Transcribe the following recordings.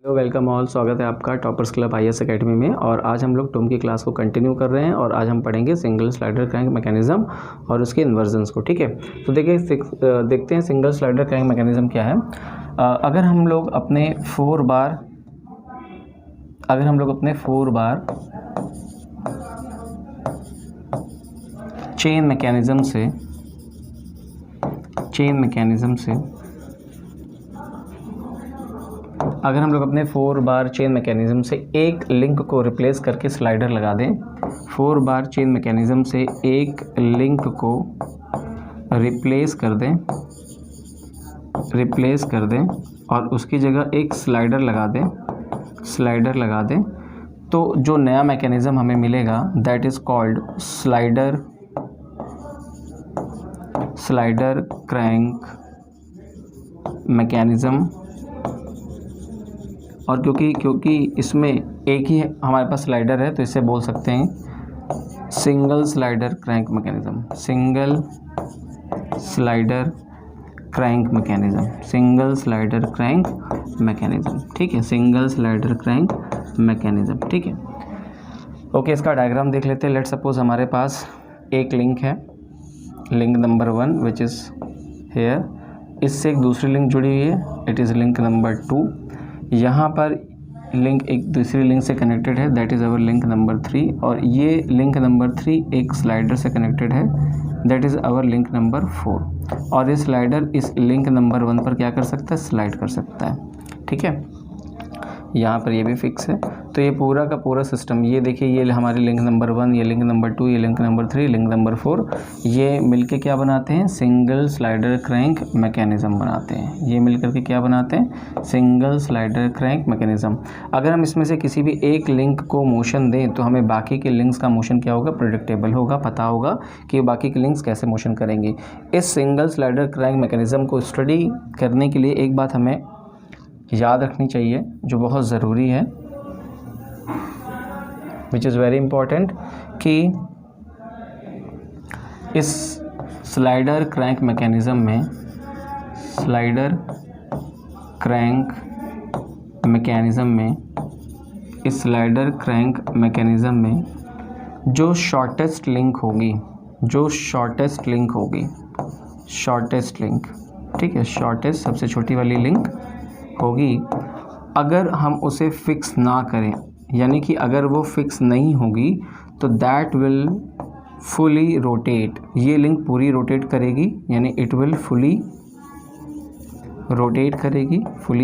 Welcome all, स्वागत है आपका टॉपर्स क्लब IAS एकेडमी में। और आज हम लोग टूम की क्लास को कंटिन्यू कर रहे हैं और आज हम पढ़ेंगे सिंगल स्लाइडर क्रैंक मैकेनिज्म और उसके इन्वर्जन्स को। ठीक है, तो देखिए देखते हैं सिंगल स्लाइडर क्रैंक मैकेनिज्म क्या है। अगर हम लोग अपने 4 बार चेन मैकेनिज्म से अगर हम लोग अपने 4 बार चेन मैकेनिज्म से एक लिंक को रिप्लेस करके स्लाइडर लगा दें, 4 बार चेन मैकेनिज्म से एक लिंक को रिप्लेस कर दें और उसकी जगह एक स्लाइडर लगा दें, तो जो नया मैकेनिज्म हमें मिलेगा that is called slider crank mechanism. और क्योंकि इसमें एक ही हमारे पास स्लाइडर है तो इसे बोल सकते हैं सिंगल स्लाइडर क्रैंक मैकेनिज्म। ठीक है, सिंगल स्लाइडर क्रैंक मैकेनिज्म। ठीक है, ओके, इसका डायग्राम देख लेते हैं। लेट्स सपोज हमारे पास एक लिंक है, link number 1 which is here. इससे एक दूसरी लिंक जुड़ी हुई है, इट इज़ लिंक नंबर 2। यहाँ पर लिंक एक दूसरी लिंक से कनेक्टेड है, that is our link number 3। और ये लिंक नंबर 3 एक स्लाइडर से कनेक्टेड है, that is our link number 4। और ये स्लाइडर इस लिंक नंबर 1 पर क्या कर सकता है, स्लाइड कर सकता है। ठीक है, यहाँ पर ये भी फिक्स है। तो ये पूरा का पूरा सिस्टम, ये देखिए, ये हमारे लिंक नंबर 1, ये लिंक नंबर 2, ये लिंक नंबर 3, लिंक नंबर 4, ये मिलके क्या बनाते हैं, सिंगल स्लाइडर क्रैंक मैकेनिज्म बनाते हैं। ये मिलकर के क्या बनाते हैं, सिंगल स्लाइडर क्रैंक मैकेनिज्म। अगर हम इसमें से किसी भी एक लिंक को मोशन दें तो हमें बाकी के लिंक्स का मोशन क्या होगा, प्रेडिक्टेबल होगा, पता होगा कि बाकी के लिंक्स कैसे मोशन करेंगे। इस सिंगल स्लाइडर क्रैंक मैकेनिज्म को स्टडी करने के लिए एक बात हमें याद रखनी चाहिए जो बहुत ज़रूरी है, विच इज़ वेरी इम्पॉर्टेंट, कि इस स्लाइडर क्रैंक मैकेनिज्म में जो शॉर्टेस्ट लिंक होगी, ठीक है, शॉर्टेस्ट सबसे छोटी वाली लिंक होगी, अगर हम उसे फिक्स ना करें, यानी कि अगर वो फिक्स नहीं होगी तो दैट विल फुली रोटेट। ये लिंक पूरी रोटेट करेगी, यानी it will fully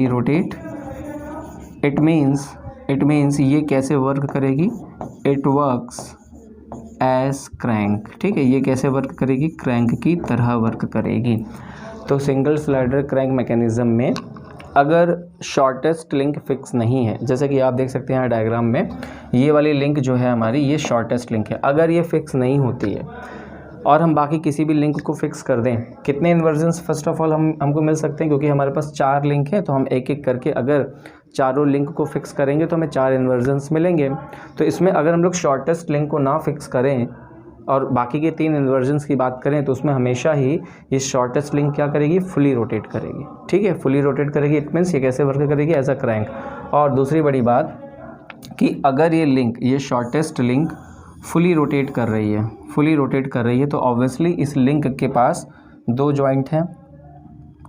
rotate. It means ये कैसे वर्क करेगी, इट वर्क्स एज क्रैंक। ठीक है, ये कैसे वर्क करेगी, क्रैंक की तरह वर्क करेगी। तो सिंगल स्लाइडर क्रैंक मैकेनिज्म में अगर शॉर्टेस्ट लिंक फिक्स नहीं है, जैसे कि आप देख सकते हैं यहाँ डायग्राम में, ये वाली लिंक जो है हमारी, ये शॉर्टेस्ट लिंक है। अगर ये फिक्स नहीं होती है और हम बाकी किसी भी लिंक को फिक्स कर दें, कितने इन्वर्जन्स फर्स्ट ऑफ ऑल हमको मिल सकते हैं, क्योंकि हमारे पास 4 लिंक है तो हम एक एक करके अगर चारों लिंक को फिक्स करेंगे तो हमें 4 इन्वर्जन्स मिलेंगे। तो इसमें अगर हम लोग शॉर्टेस्ट लिंक को ना फिक्स करें और बाकी के 3 इन्वर्जन्स की बात करें तो उसमें हमेशा ही ये शॉर्टेस्ट लिंक क्या करेगी, फुली रोटेट करेगी। ठीक है, फुली रोटेट करेगी, इट मीन्स ये कैसे वर्क करेगी, एज अ क्रैंक। और दूसरी बड़ी बात कि अगर ये शॉर्टेस्ट लिंक फुली रोटेट कर रही है तो ऑब्वियसली इस लिंक के पास 2 जॉइंट हैं।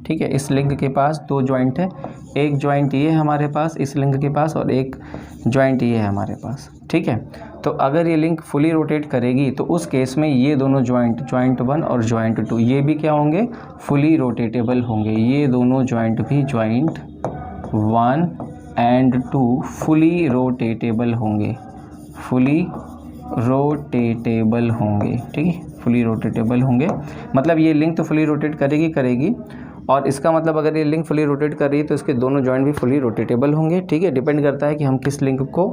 ठीक है, इस लिंक के पास 2 जॉइंट है, एक जॉइंट ये है हमारे पास इस लिंक के पास और एक जॉइंट ये है हमारे पास। ठीक है, तो अगर ये लिंक फुली रोटेट करेगी तो उस केस में ये दोनों जॉइंट 1 और जॉइंट 2, ये भी क्या होंगे, फुली रोटेटेबल होंगे। ये दोनों जॉइंट भी जॉइंट 1 एंड 2 फुली रोटेटेबल होंगे। ठीक है, फुली रोटेटेबल होंगे, मतलब ये लिंक तो फुली रोटेट करेगी। और इसका मतलब अगर ये लिंक फुली रोटेट कर रही है तो इसके दोनों जॉइंट भी फुली रोटेटेबल होंगे। ठीक है, डिपेंड करता है कि हम किस लिंक को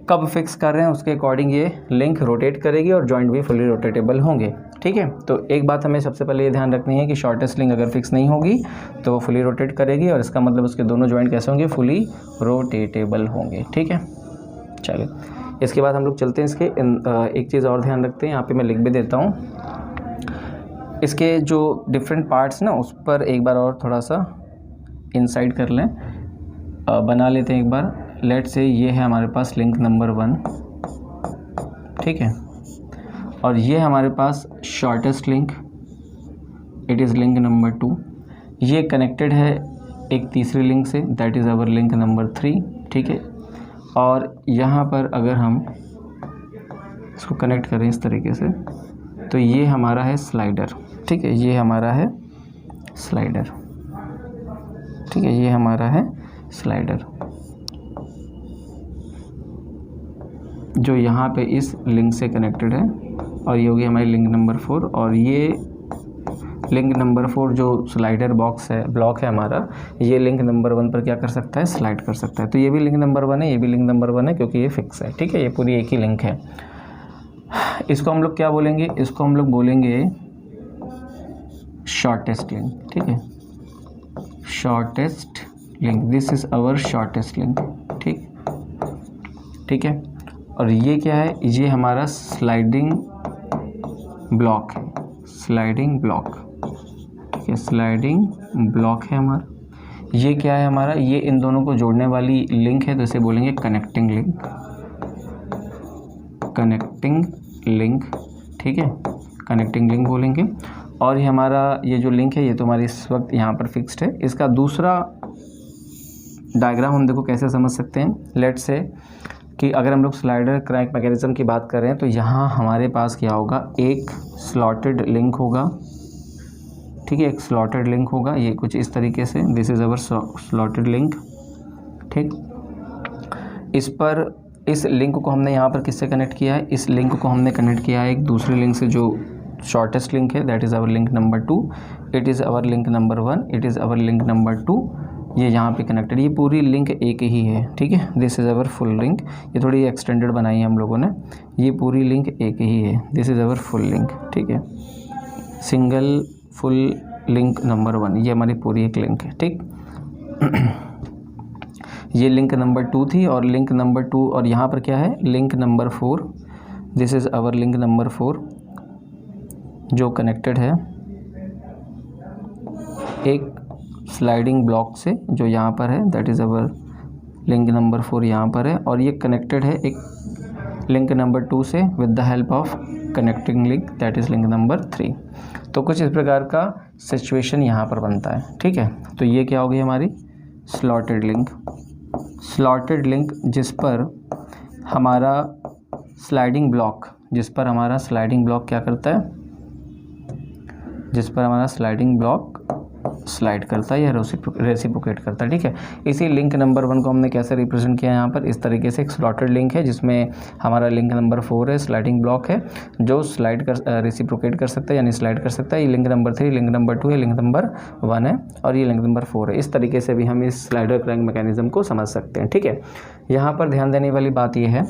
कब फिक्स कर रहे हैं, उसके अकॉर्डिंग ये लिंक रोटेट करेगी और जॉइंट भी फुली रोटेटेबल होंगे। ठीक है, तो एक बात हमें सबसे पहले ये ध्यान रखनी है कि शॉर्टेस्ट लिंक अगर फिक्स नहीं होगी तो वो फुली रोटेट करेगी और इसका मतलब उसके दोनों जॉइंट कैसे होंगे, फुली रोटेटेबल होंगे। ठीक है, चलिए इसके बाद हम लोग चलते हैं इसके एक चीज़ और ध्यान रखते हैं, यहाँ पे मैं लिख भी देता हूँ। इसके जो डिफरेंट पार्ट्स ना उस पर एक बार और थोड़ा सा इंसाइट कर लें। बना लेते हैं एक बार। लेट से ये है हमारे पास लिंक नंबर 1, ठीक है, और ये हमारे पास shortest link, it is link number 2। ये कनेक्टेड है एक तीसरी लिंक से, that is our link number 3, ठीक है। और यहाँ पर अगर हम इसको कनेक्ट करें इस तरीके से, तो ये हमारा है स्लाइडर, ठीक है, ये हमारा है स्लाइडर, ठीक है, ये हमारा है स्लाइडर, जो यहाँ पे इस लिंक से कनेक्टेड है। और ये होगी हमारी लिंक नंबर 4। और ये लिंक नंबर 4 जो स्लाइडर ब्लॉक है हमारा, ये लिंक नंबर 1 पर क्या कर सकता है, स्लाइड कर सकता है। तो ये भी लिंक नंबर 1 है, ये भी लिंक नंबर 1 है, क्योंकि ये फिक्स है, ठीक है, ये पूरी एक ही लिंक है। इसको हम लोग क्या बोलेंगे, इसको हम लोग बोलेंगे शॉर्टेस्ट लिंक, ठीक है, shortest link, this is our shortest link, ठीक है। और ये क्या है, ये हमारा स्लाइडिंग ब्लॉक है, स्लाइडिंग ब्लॉक, ठीक है, स्लाइडिंग ब्लॉक है हमारा। ये क्या है हमारा, ये इन दोनों को जोड़ने वाली लिंक है, तो इसे बोलेंगे कनेक्टिंग लिंक, कनेक्टिंग लिंक, ठीक है, कनेक्टिंग लिंक बोलेंगे। और ये हमारा ये जो लिंक है, ये तो हमारी इस वक्त यहाँ पर फिक्स्ड है। इसका दूसरा डायग्राम हम देखो कैसे समझ सकते हैं। लेट्स से कि अगर हम लोग स्लाइडर क्रैंक मैकेनिज्म की बात करें, तो यहाँ हमारे पास क्या होगा, एक स्लॉटेड लिंक होगा, ठीक है, एक स्लॉटेड लिंक होगा, ये कुछ इस तरीके से, this is our slotted link, ठीक। इस लिंक को हमने यहाँ पर किससे कनेक्ट किया है, इस लिंक को हमने कनेक्ट किया है एक दूसरी लिंक से जो शॉर्टेस्ट लिंक है, that is our link number 2, it is our link number 1, it is our link number 2, ये यहाँ पे कनेक्टेड, ये पूरी लिंक एक ही है, ठीक है, this is our full link. ये थोड़ी एक्सटेंडेड बनाई है हम लोगों ने, ये पूरी लिंक एक ही है, this is our full link, ठीक है, सिंगल फुल लिंक नंबर 1, ये हमारी पूरी एक लिंक है, ठीक। ये लिंक नंबर 2 थी, और लिंक नंबर 2, और यहाँ पर क्या है, link number 4, this is our link number 4, जो कनेक्टेड है एक स्लाइडिंग ब्लॉक से जो यहाँ पर है, that is our link number 4 यहाँ पर है। और ये कनेक्टेड है एक लिंक नंबर 2 से with the help of connecting link, that is link number 3। तो कुछ इस प्रकार का सिचुएशन यहाँ पर बनता है, ठीक है। तो ये क्या होगी हमारी स्लॉटेड लिंक, स्लॉटेड लिंक जिस पर हमारा स्लाइडिंग ब्लॉक, क्या करता है, जिस पर हमारा स्लाइडिंग ब्लॉक स्लाइड करता है या रेसिप्रोकेट करता है, ठीक है। इसी लिंक नंबर 1 को हमने कैसे रिप्रेजेंट किया, यहाँ पर इस तरीके से, एक स्लॉटेड लिंक है जिसमें हमारा लिंक नंबर 4 है, स्लाइडिंग ब्लॉक है जो रेसिप्रोकेट कर सकता है, यानी स्लाइड कर सकता है। ये लिंक नंबर 3, लिंक नंबर 2 है, लिंक नंबर 1 है, और ये लिंक नंबर 4 है। इस तरीके से भी हम इस स्लाइडर क्रैंक मैकेनिज्म को समझ सकते हैं, ठीक है। यहाँ पर ध्यान देने वाली बात ये है,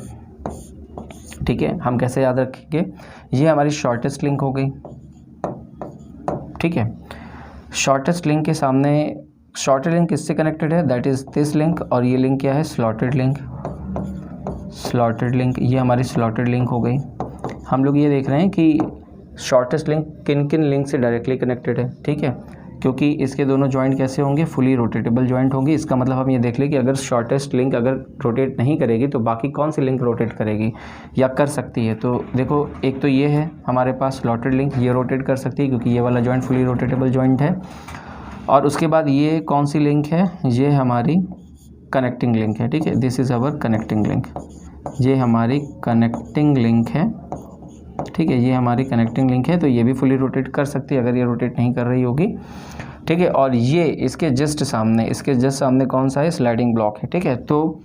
ठीक है, हम कैसे याद रखेंगे, ये हमारी शॉर्टेस्ट लिंक हो गई, ठीक है। शॉर्टेस्ट लिंक के सामने शॉर्टेड लिंक किससे कनेक्टेड है, दैट इज़ दिस लिंक, और ये लिंक क्या है, स्लॉटेड लिंक, स्लॉटेड लिंक, ये हमारी स्लॉटेड लिंक हो गई। हम लोग ये देख रहे हैं कि शॉर्टेस्ट लिंक किन किन लिंक से डायरेक्टली कनेक्टेड है, ठीक है, क्योंकि इसके दोनों जॉइंट कैसे होंगे, फुली रोटेटेबल जॉइंट होंगे। इसका मतलब हम ये देख लें कि अगर शॉर्टेस्ट लिंक अगर रोटेट नहीं करेगी तो बाकी कौन सी लिंक रोटेट करेगी या कर सकती है। तो देखो, एक तो ये है हमारे पास स्लॉटेड लिंक, ये रोटेट कर सकती है क्योंकि ये वाला जॉइंट फुली रोटेटेबल जॉइंट है। और उसके बाद ये कौन सी लिंक है, ये हमारी कनेक्टिंग लिंक है, ठीक है, this is our connecting link, ये हमारी कनेक्टिंग लिंक है, ठीक है, ये हमारी कनेक्टिंग लिंक है। तो ये भी फुली रोटेट कर सकती है अगर ये रोटेट नहीं कर रही होगी, ठीक है। और ये इसके जस्ट सामने कौन सा है, स्लाइडिंग ब्लॉक है, ठीक है। तो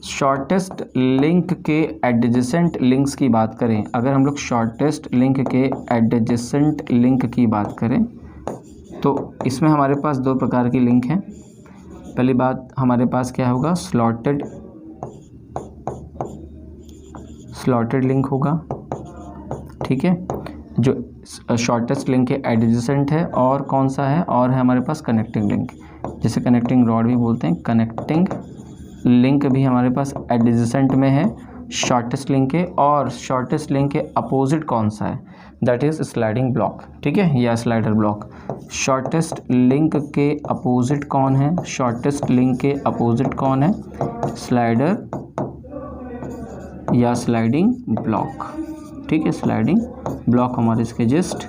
शॉर्टेस्ट लिंक के एडजेसेंट लिंक्स की बात करें, अगर हम लोग शॉर्टेस्ट लिंक के एडजेसेंट लिंक की बात करें तो इसमें हमारे पास दो प्रकार की लिंक हैं। पहली बात हमारे पास क्या होगा, स्लॉटेड लिंक होगा, ठीक है, जो शॉर्टेस्ट लिंक के एडजेसेंट है। और कौन सा है, और है हमारे पास कनेक्टिंग लिंक, जिसे कनेक्टिंग रॉड भी बोलते हैं। कनेक्टिंग लिंक भी हमारे पास एडजेसेंट में है, शॉर्टेस्ट लिंक है, और शॉर्टेस्ट लिंक के अपोजिट कौन सा है, दैट इज़ स्लाइडिंग ब्लॉक, ठीक है, या स्लाइडर ब्लॉक। शॉर्टेस्ट लिंक के अपोजिट कौन है, शॉर्टेस्ट लिंक के अपोजिट कौन है, स्लाइडर या स्लाइडिंग ब्लॉक, ठीक है, स्लाइडिंग ब्लॉक हमारे इसके जस्ट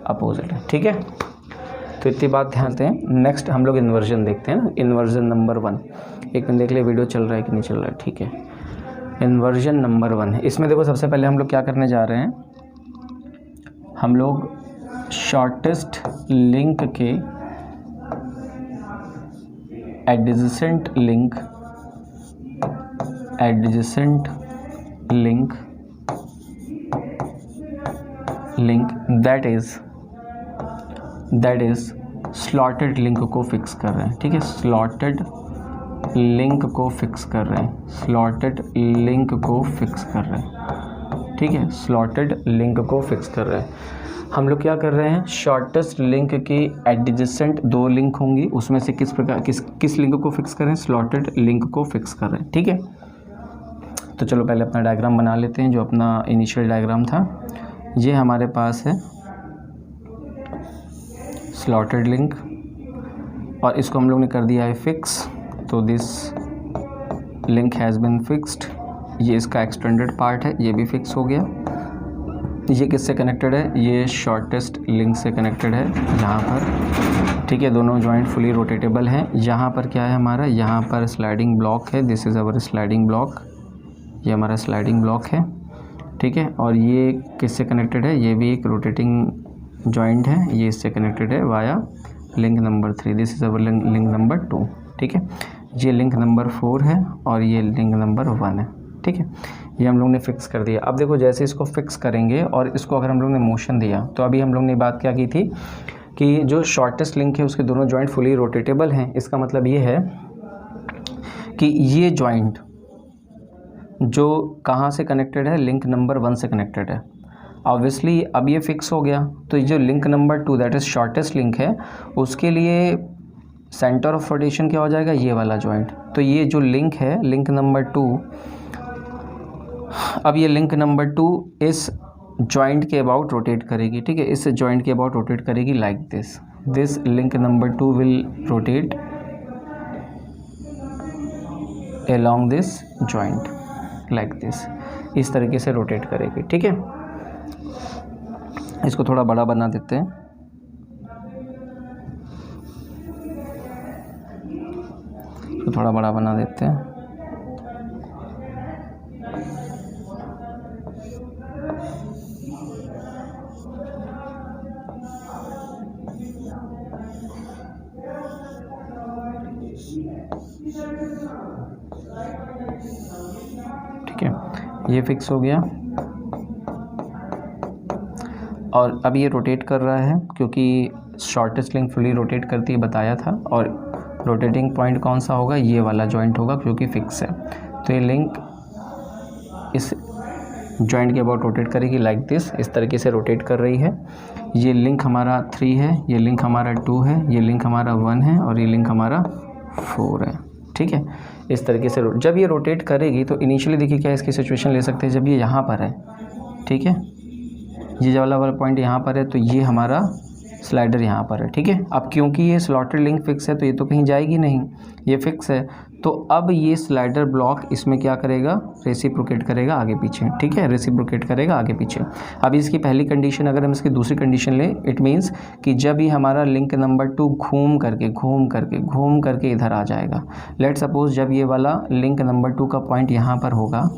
अपोजिट है, ठीक है। तो इतनी बात ध्यान दें। नेक्स्ट हम लोग इन्वर्जन देखते हैं ना, इन्वर्जन नंबर 1। एक मिनट देख ले वीडियो चल रहा है कि नहीं चल रहा है, ठीक है। इन्वर्जन नंबर 1 है। इसमें देखो सबसे पहले हम लोग क्या करने जा रहे हैं, हम लोग शॉर्टेस्ट लिंक के adjacent link that is slotted link को फिक्स कर रहे हैं, ठीक है, स्लॉटेड लिंक को फिक्स कर रहे हैं, स्लॉटेड लिंक को फिक्स कर रहे हैं, ठीक है, स्लॉटेड लिंक को फिक्स कर रहे हैं। हम लोग क्या कर रहे हैं, शॉर्टेस्ट लिंक की एडजेसेंट 2 लिंक होंगी, उसमें से किस लिंक को फिक्स कर रहे हैं, स्लॉटेड लिंक को फिक्स कर रहे हैं, ठीक है। तो चलो पहले अपना डायग्राम बना लेते हैं, जो अपना इनिशियल डायग्राम था। ये हमारे पास है स्लॉटेड लिंक, और इसको हम लोग ने कर दिया है फिक्स, तो this link has been fixed. ये इसका एक्सटेंडेड पार्ट है, ये भी फिक्स हो गया। ये किससे कनेक्टेड है, ये शॉर्टेस्ट लिंक से कनेक्टेड है यहाँ पर, ठीक है, दोनों जॉइंट फुली रोटेटेबल हैं। यहाँ पर क्या है हमारा, यहाँ पर स्लाइडिंग ब्लॉक है, this is our sliding block, ये हमारा स्लाइडिंग ब्लॉक है, ठीक है। और ये किससे कनेक्टेड है, ये भी एक रोटेटिंग जॉइंट है, ये इससे कनेक्टेड है via link number 3, this is our link number 2, ठीक है। ये लिंक नंबर 4 है और ये लिंक नंबर 1 है, ठीक है। ये हम लोग ने फिक्स कर दिया। अब देखो जैसे इसको फिक्स करेंगे और इसको अगर हम लोग ने मोशन दिया, तो अभी हम लोग ने बात क्या की थी कि जो शॉर्टेस्ट लिंक है उसके दोनों जॉइंट फुली रोटेटेबल हैं। इसका मतलब ये है कि ये जॉइंट जो कहाँ से कनेक्टेड है, लिंक नंबर 1 से कनेक्टेड है। ऑब्वियसली अब ये फिक्स हो गया, तो ये जो link number 2 that is shortest link है, उसके लिए सेंटर ऑफ रोटेशन क्या हो जाएगा, ये वाला जॉइंट। तो ये जो लिंक है, लिंक नंबर 2, अब ये लिंक नंबर 2 इस जॉइंट के अबाउट रोटेट करेगी, ठीक है, इस जॉइंट के अबाउट रोटेट करेगी like this link number 2 will rotate along this joint like this, इस तरीके से रोटेट करेगी, ठीक है। इसको थोड़ा बड़ा बना देते हैं, इसको थोड़ा बड़ा बना देते हैं। ठीक है, ये फिक्स हो गया और अब ये रोटेट कर रहा है, क्योंकि शॉर्टेस्ट लिंक फुली रोटेट करती है बताया था, और रोटेटिंग पॉइंट कौन सा होगा, ये वाला जॉइंट होगा क्योंकि फिक्स है। तो ये लिंक इस जॉइंट के अबाउट रोटेट करेगी लाइक दिस, इस तरीके से रोटेट कर रही है। ये लिंक हमारा 3 है, ये लिंक हमारा 2 है, ये लिंक हमारा 1 है और ये लिंक हमारा 4 है, ठीक है। इस तरीके से जब ये रोटेट करेगी तो इनिशियली देखिए क्या इसकी सिचुएशन ले सकते हैं, जब ये यहाँ पर है, ठीक है, ये वाला पॉइंट यहाँ पर है, तो ये हमारा स्लाइडर यहाँ पर है, ठीक है। अब क्योंकि ये स्लॉटेड लिंक फिक्स है तो ये तो कहीं जाएगी नहीं, ये फिक्स है, तो अब ये स्लाइडर ब्लॉक इसमें क्या करेगा, रेसिप्रोकेट करेगा आगे पीछे, ठीक है, रेसिप्रोकेट करेगा आगे पीछे। अब इसकी पहली कंडीशन, अगर हम इसकी दूसरी कंडीशन लें, इट मीन्स कि जब ही हमारा लिंक नंबर 2 घूम करके इधर आ जाएगा। लेट सपोज जब ये वाला लिंक नंबर 2 का पॉइंट यहाँ पर होगा,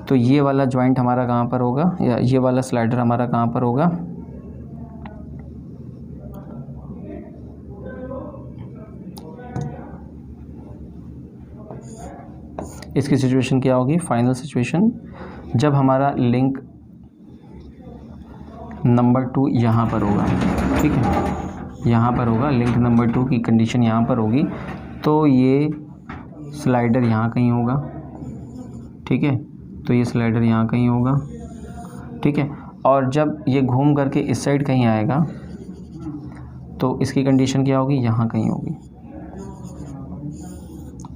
तो ये वाला जॉइंट हमारा कहाँ पर होगा, या ये वाला स्लाइडर हमारा कहाँ पर होगा, इसकी सिचुएशन क्या होगी, फाइनल सिचुएशन जब हमारा लिंक नंबर 2 यहाँ पर होगा, ठीक है, यहाँ पर होगा, लिंक नंबर 2 की कंडीशन यहाँ पर होगी, तो ये स्लाइडर यहाँ कहीं होगा, ठीक है, तो ये स्लाइडर यहाँ कहीं होगा, ठीक है। और जब ये घूम करके इस साइड कहीं आएगा तो इसकी कंडीशन क्या होगी, यहाँ कहीं होगी,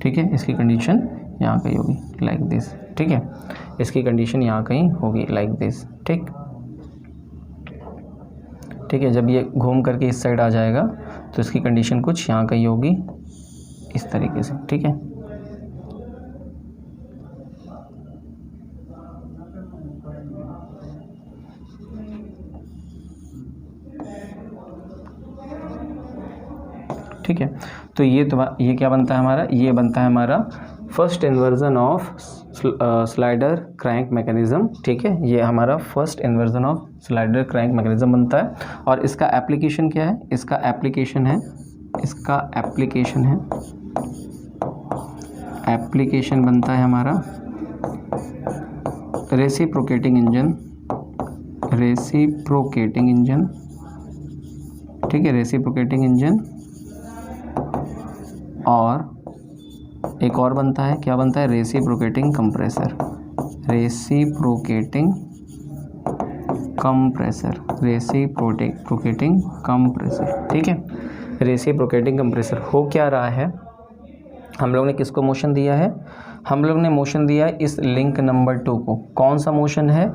ठीक है, इसकी कंडीशन यहाँ कहीं होगी लाइक दिस, ठीक है। इसकी कंडीशन यहाँ कहीं होगी लाइक दिस, ठीक है। जब ये घूम करके इस साइड आ जाएगा तो इसकी कंडीशन कुछ यहाँ कहीं होगी इस तरीके से, ठीक है। ठीक है, तो ये क्या बनता है हमारा, ये बनता है हमारा first inversion of slider crank mechanism, ठीक है। ये हमारा first inversion of slider crank mechanism बनता है। और इसका एप्लीकेशन क्या है, इसका एप्लीकेशन बनता है हमारा रेसिप्रोकेटिंग इंजन, ठीक है, रेसिप्रोकेटिंग इंजन। और एक और बनता है, क्या बनता है, रेसिप्रोकेटिंग कंप्रेसर, ठीक है। रेसिप्रोकेटिंग कंप्रेसर हो क्या रहा है, हम लोग ने किसको मोशन दिया है, हम लोग ने मोशन दिया है इस लिंक नंबर 2 को। कौन सा मोशन है,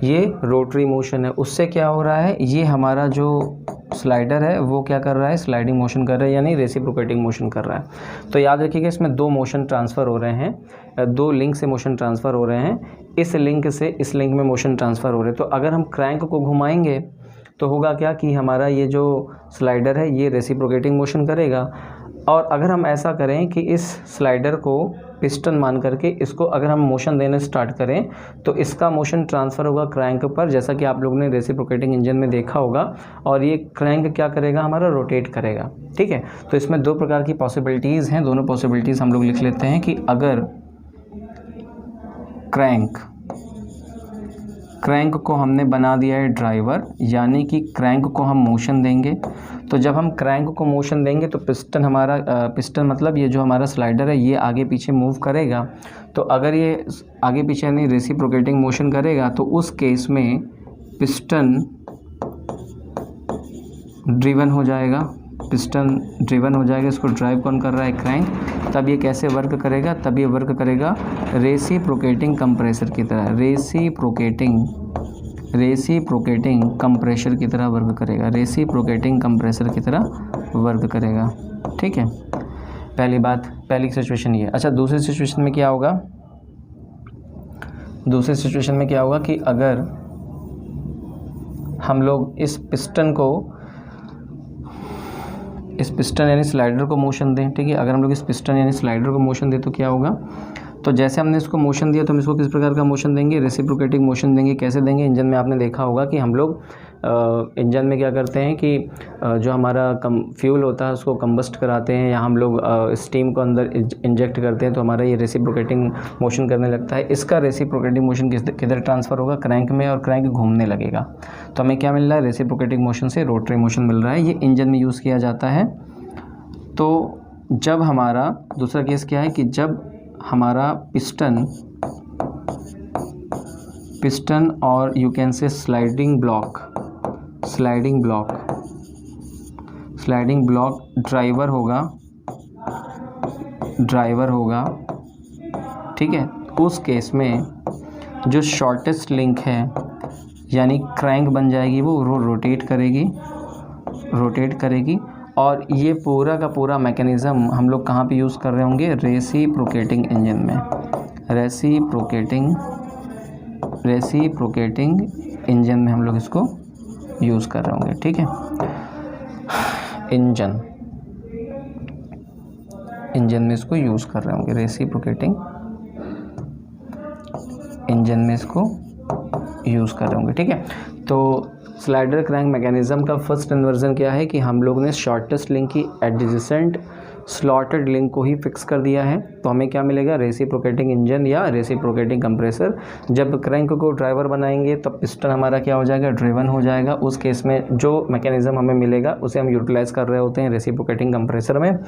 ये रोटरी मोशन है। उससे क्या हो रहा है, ये हमारा जो स्लाइडर है वो क्या कर रहा है, स्लाइडिंग मोशन कर रहा है, यानी रेसिप्रोकेटिंग मोशन कर रहा है। तो याद रखिएगा इसमें 2 मोशन ट्रांसफ़र हो रहे हैं, 2 लिंक से मोशन ट्रांसफ़र हो रहे हैं, इस लिंक से इस लिंक में मोशन ट्रांसफ़र हो रहे हैं। तो अगर हम क्रैंक को घुमाएंगे तो होगा क्या कि हमारा ये जो स्लाइडर है ये रेसिप्रोकेटिंग मोशन करेगा। और अगर हम ऐसा करें कि इस स्लाइडर को पिस्टन मान करके इसको अगर हम मोशन देने स्टार्ट करें तो इसका मोशन ट्रांसफ़र होगा क्रैंक पर, जैसा कि आप लोगों ने रेसिप्रोकेटिंग इंजन में देखा होगा। और ये क्रैंक क्या करेगा, हमारा रोटेट करेगा, ठीक है। तो इसमें 2 प्रकार की पॉसिबिलिटीज़ हैं, दोनों पॉसिबिलिटीज़ हम लोग लिख लेते हैं कि अगर क्रैंक को हमने बना दिया है ड्राइवर, यानी कि क्रैंक को हम मोशन देंगे, तो जब हम क्रैंक को मोशन देंगे तो पिस्टन हमारा पिस्टन मतलब ये जो हमारा स्लाइडर है ये आगे पीछे मूव करेगा। तो अगर ये आगे पीछे यानी रेसिप्रोकेटिंग मोशन करेगा तो उस केस में पिस्टन ड्रिवन हो जाएगा, इसको ड्राइव कौन कर रहा है, क्रैंक। तब ये कैसे वर्क करेगा, तब ये वर्क करेगा रेसिप्रोकेटिंग कंप्रेसर की तरह, रेसिप्रोकेटिंग कंप्रेसर की तरह वर्क करेगा, रेसिप्रोकेटिंग कंप्रेसर की तरह वर्क करेगा, ठीक है। पहली बात, पहली सिचुएशन ये। अच्छा, दूसरी सिचुएशन में क्या होगा, कि अगर हम लोग इस पिस्टन यानी स्लाइडर को मोशन दें, ठीक है। अगर हम लोग इस पिस्टन यानी स्लाइडर को मोशन दें तो क्या होगा, तो जैसे हमने इसको मोशन दिया तो हम इसको किस प्रकार का मोशन देंगे, रेसिप्रोकेटिंग मोशन देंगे। कैसे देंगे, इंजन में आपने देखा होगा कि हम लोग इंजन में क्या करते हैं कि जो हमारा फ्यूल होता है उसको कंबस्ट कराते हैं, या हम लोग स्टीम को अंदर इंजेक्ट करते हैं, तो हमारा ये रेसिप्रोकेटिंग मोशन करने लगता है। इसका रेसिप्रोकेटिंग मोशन किधर ट्रांसफ़र होगा, क्रैंक में, और क्रैंक घूमने लगेगा। तो हमें क्या मिल रहा है, रेसिप्रोकेटिंग मोशन से रोटरी मोशन मिल रहा है। ये इंजन में यूज़ किया जाता है। तो जब हमारा दूसरा केस क्या है कि जब हमारा पिस्टन और यू कैन से स्लाइडिंग ब्लॉक ड्राइवर होगा, ठीक है। उस केस में जो शॉर्टेस्ट लिंक है यानी क्रैंक बन जाएगी, वो रोटेट करेगी। और ये पूरा का पूरा मैकेनिज़्म हम लोग कहाँ पे यूज़ कर रहे होंगे, रेसिप्रोकेटिंग इंजन में, रेसिप्रोकेटिंग इंजन में हम लोग इसको यूज़ कर रहे होंगे, ठीक है। इंजन में इसको यूज़ कर रहे होंगे, रेसिप्रोकेटिंग इंजन में इसको यूज़ कर रहे होंगे, ठीक है। तो स्लाइडर क्रैंक मैकेनिज़्म का फर्स्ट इन्वर्जन क्या है कि हम लोग ने शॉर्टेस्ट लिंक की एडजेसेंट स्लॉटेड लिंक को ही फिक्स कर दिया है। तो हमें क्या मिलेगा, रेसिप्रोकेटिंग इंजन या रेसिप्रोकेटिंग कंप्रेसर। जब क्रैंक को ड्राइवर बनाएंगे तब पिस्टन हमारा क्या हो जाएगा, ड्रिवन हो जाएगा। उस केस में जो मैकेनिज्म हमें मिलेगा उसे हम यूटिलाइज़ कर रहे होते हैं रेसिप्रोकेटिंग कंप्रेसर में।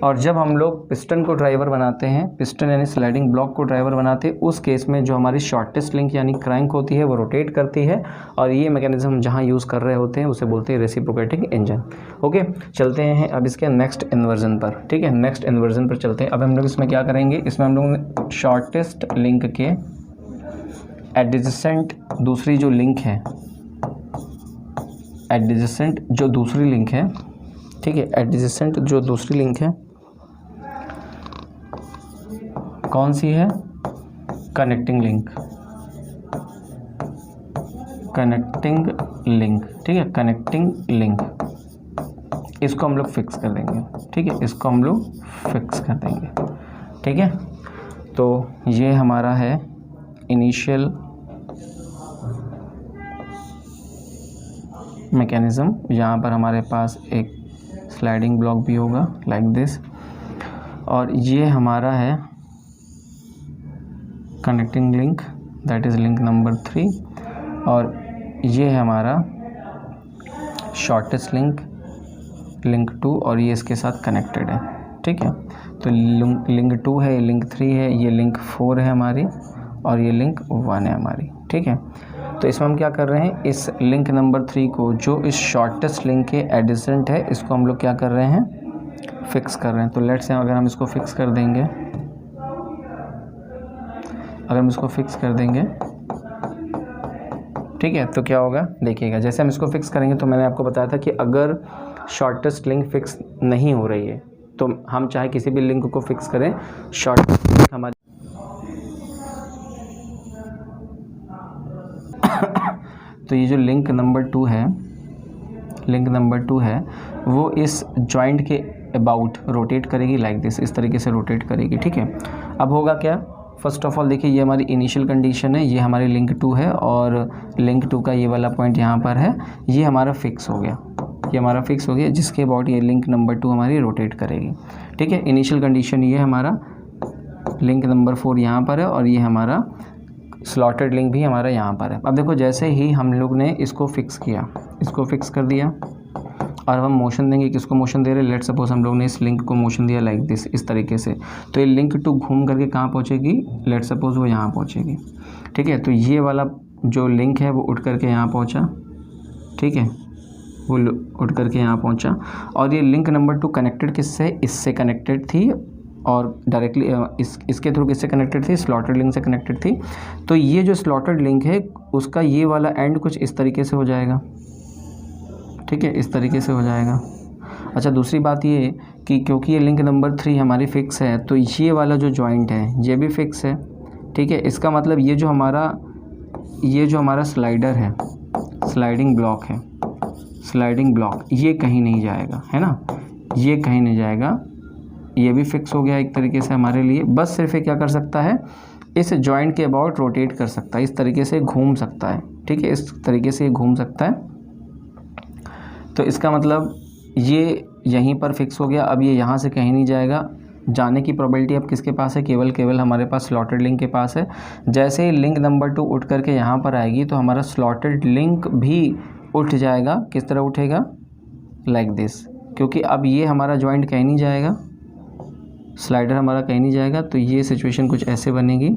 और जब हम लोग पिस्टन को ड्राइवर बनाते हैं, पिस्टन यानी स्लाइडिंग ब्लॉक को ड्राइवर बनाते हैं, उस केस में जो हमारी शॉर्टेस्ट लिंक यानी क्रैंक होती है वो रोटेट करती है। और ये मैकेनिज्म जहाँ यूज़ कर रहे होते हैं उसे बोलते हैं रेसिप्रोकेटिंग इंजन। ओके, चलते हैं अब इसके नेक्स्ट इन्वर्जन पर। ठीक है, नेक्स्ट इन्वर्जन पर चलते हैं। अब हम लोग इसमें क्या करेंगे, इसमें हम लोग शॉर्टेस्ट लिंक के एडजेसेंट दूसरी जो लिंक है, एडजेसेंट जो दूसरी लिंक है, ठीक है, एडजेसेंट जो दूसरी लिंक है कौन सी है, कनेक्टिंग लिंक, कनेक्टिंग लिंक, ठीक है, कनेक्टिंग लिंक, इसको हम लोग फिक्स कर देंगे, ठीक है, इसको हम लोग फिक्स कर देंगे, ठीक है। तो ये हमारा है इनिशियल मैकेनिज़्म। यहाँ पर हमारे पास एक स्लाइडिंग ब्लॉक भी होगा लाइक दिस, और ये हमारा है connecting link, that is link number 3, और ये है हमारा शॉर्टेस्ट लिंक, लिंक 2, और ये इसके साथ कनेक्टेड है, ठीक है। तो लिंक 2 है, लिंक 3 है, ये लिंक 4 है हमारी, और ये लिंक 1 है हमारी, ठीक है। तो इसमें हम क्या कर रहे हैं, इस लिंक नंबर 3 को जो इस शॉर्टेस्ट लिंक के एडिसेंट है, इसको हम लोग क्या कर रहे हैं, फिक्स कर रहे हैं। तो लेट्स से अगर हम इसको फिक्स कर देंगे, अगर हम इसको फिक्स कर देंगे, ठीक है, तो क्या होगा देखिएगा, जैसे हम इसको फिक्स करेंगे तो मैंने आपको बताया था कि अगर शॉर्टेस्ट लिंक फिक्स नहीं हो रही है तो हम चाहे किसी भी लिंक को फिक्स करें, शॉर्टेस्ट लिंक हमारी तो ये जो लिंक नंबर 2 है, लिंक नंबर 2 है, वो इस जॉइंट के अबाउट रोटेट करेगी लाइक दिस, इस तरीके से रोटेट करेगी, ठीक है। अब होगा क्या, फर्स्ट ऑफ ऑल देखिए, ये हमारी इनिशियल कंडीशन है, ये हमारी लिंक 2 है, और लिंक 2 का ये वाला पॉइंट यहाँ पर है, ये हमारा फिक्स हो गया, ये हमारा फिक्स हो गया, जिसके अबाउट ये लिंक नंबर 2 हमारी रोटेट करेगी, ठीक है। इनिशियल कंडीशन ये हमारा लिंक नंबर 4 यहाँ पर है, और ये हमारा स्लॉटेड लिंक भी हमारा यहाँ पर है। अब देखो, जैसे ही हम लोग ने इसको फिक्स किया, इसको फिक्स कर दिया, और हम मोशन देंगे, किसको मोशन दे रहे हैं, लेट सपोज हम लोग ने इस लिंक को मोशन दिया लाइक दिस, इस तरीके से, तो ये लिंक 2 घूम करके कहाँ पहुँचेगी, लेट सपोज वो यहाँ पहुँचेगी, ठीक है। तो ये वाला जो लिंक है वो उठ करके यहाँ पहुँचा, ठीक है, वो उठ करके यहाँ पहुँचा, और ये लिंक नंबर 2 कनेक्टेड किससे, इससे कनेक्टेड थी, और डायरेक्टली इसके थ्रू किससे कनेक्टेड थी, स्लॉटेड लिंक से कनेक्टेड थी। तो ये जो स्लॉटेड लिंक है उसका ये वाला एंड कुछ इस तरीके से हो जाएगा, ठीक है, इस तरीके से हो जाएगा। अच्छा, दूसरी बात ये कि क्योंकि ये लिंक नंबर 3 हमारी फिक्स है, तो ये वाला जो जॉइंट है ये भी फिक्स है, ठीक है। इसका मतलब ये जो हमारा स्लाइडर है, स्लाइडिंग ब्लॉक है, स्लाइडिंग ब्लॉक, ये कहीं नहीं जाएगा, है ना, ये कहीं नहीं जाएगा, ये भी फिक्स हो गया एक तरीके से हमारे लिए। बस सिर्फ ये क्या कर सकता है, इस जॉइंट के अबाउट रोटेट कर सकता है, इस तरीके से घूम सकता है, ठीक है, इस तरीके से घूम सकता है। तो इसका मतलब ये यहीं पर फिक्स हो गया, अब ये यहाँ से कहीं नहीं जाएगा, जाने की प्रोबेबिलिटी अब किसके पास है, केवल हमारे पास स्लॉटेड लिंक के पास है। जैसे ही लिंक नंबर 2 उठ करके यहाँ पर आएगी तो हमारा स्लॉटेड लिंक भी उठ जाएगा, किस तरह उठेगा, लाइक दिस, क्योंकि अब ये हमारा जॉइंट कहीं नहीं जाएगा, स्लाइडर हमारा कहीं नहीं जाएगा। तो ये सिचुएशन कुछ ऐसे बनेगी,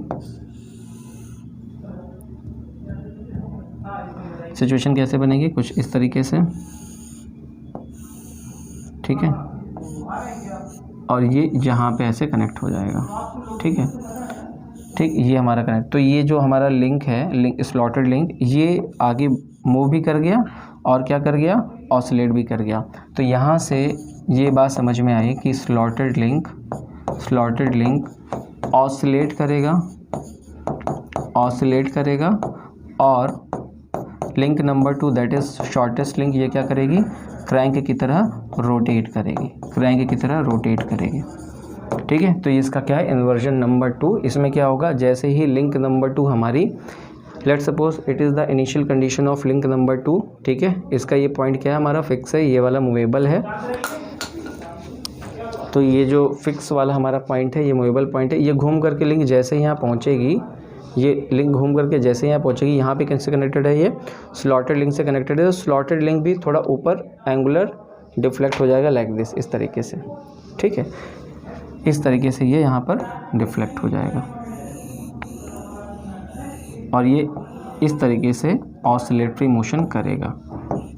सिचुएशन कैसे बनेगी, कुछ इस तरीके से, ठीक है, और ये यहाँ पे ऐसे कनेक्ट हो जाएगा, ठीक है, ठीक, ये हमारा कनेक्ट। तो ये जो हमारा लिंक है, लिंक स्लॉटेड लिंक, ये आगे मूव भी कर गया और क्या कर गया, ऑसिलेट भी कर गया। तो यहाँ से ये बात समझ में आई कि स्लॉटेड लिंक ऑसिलेट करेगा, और link number 2 that is shortest link, ये क्या करेगी, क्रैंक की तरह रोटेट करेगी, ठीक है। तो इसका क्या है, इन्वर्जन नंबर 2। इसमें क्या होगा, जैसे ही लिंक नंबर 2 हमारी, let suppose it is the initial condition of link number 2, ठीक है, इसका ये पॉइंट क्या है, हमारा फिक्स है, ये वाला मूवेबल है। तो ये जो फिक्स वाला हमारा पॉइंट है, ये मूवेबल पॉइंट है, ये घूम करके लिंक जैसे यहाँ पहुँचेगी, ये लिंक घूम करके जैसे यहाँ पहुँचेगी, यहाँ पे किससे कनेक्टेड है, ये स्लॉटेड लिंक से कनेक्टेड है। तो स्लॉटेड लिंक भी थोड़ा ऊपर एंगुलर डिफ्लेक्ट हो जाएगा लाइक दिस, इस तरीके से, ठीक है, इस तरीके से ये यहाँ पर डिफ्लेक्ट हो जाएगा, और ये इस तरीके से ऑसिलेटरी मोशन करेगा,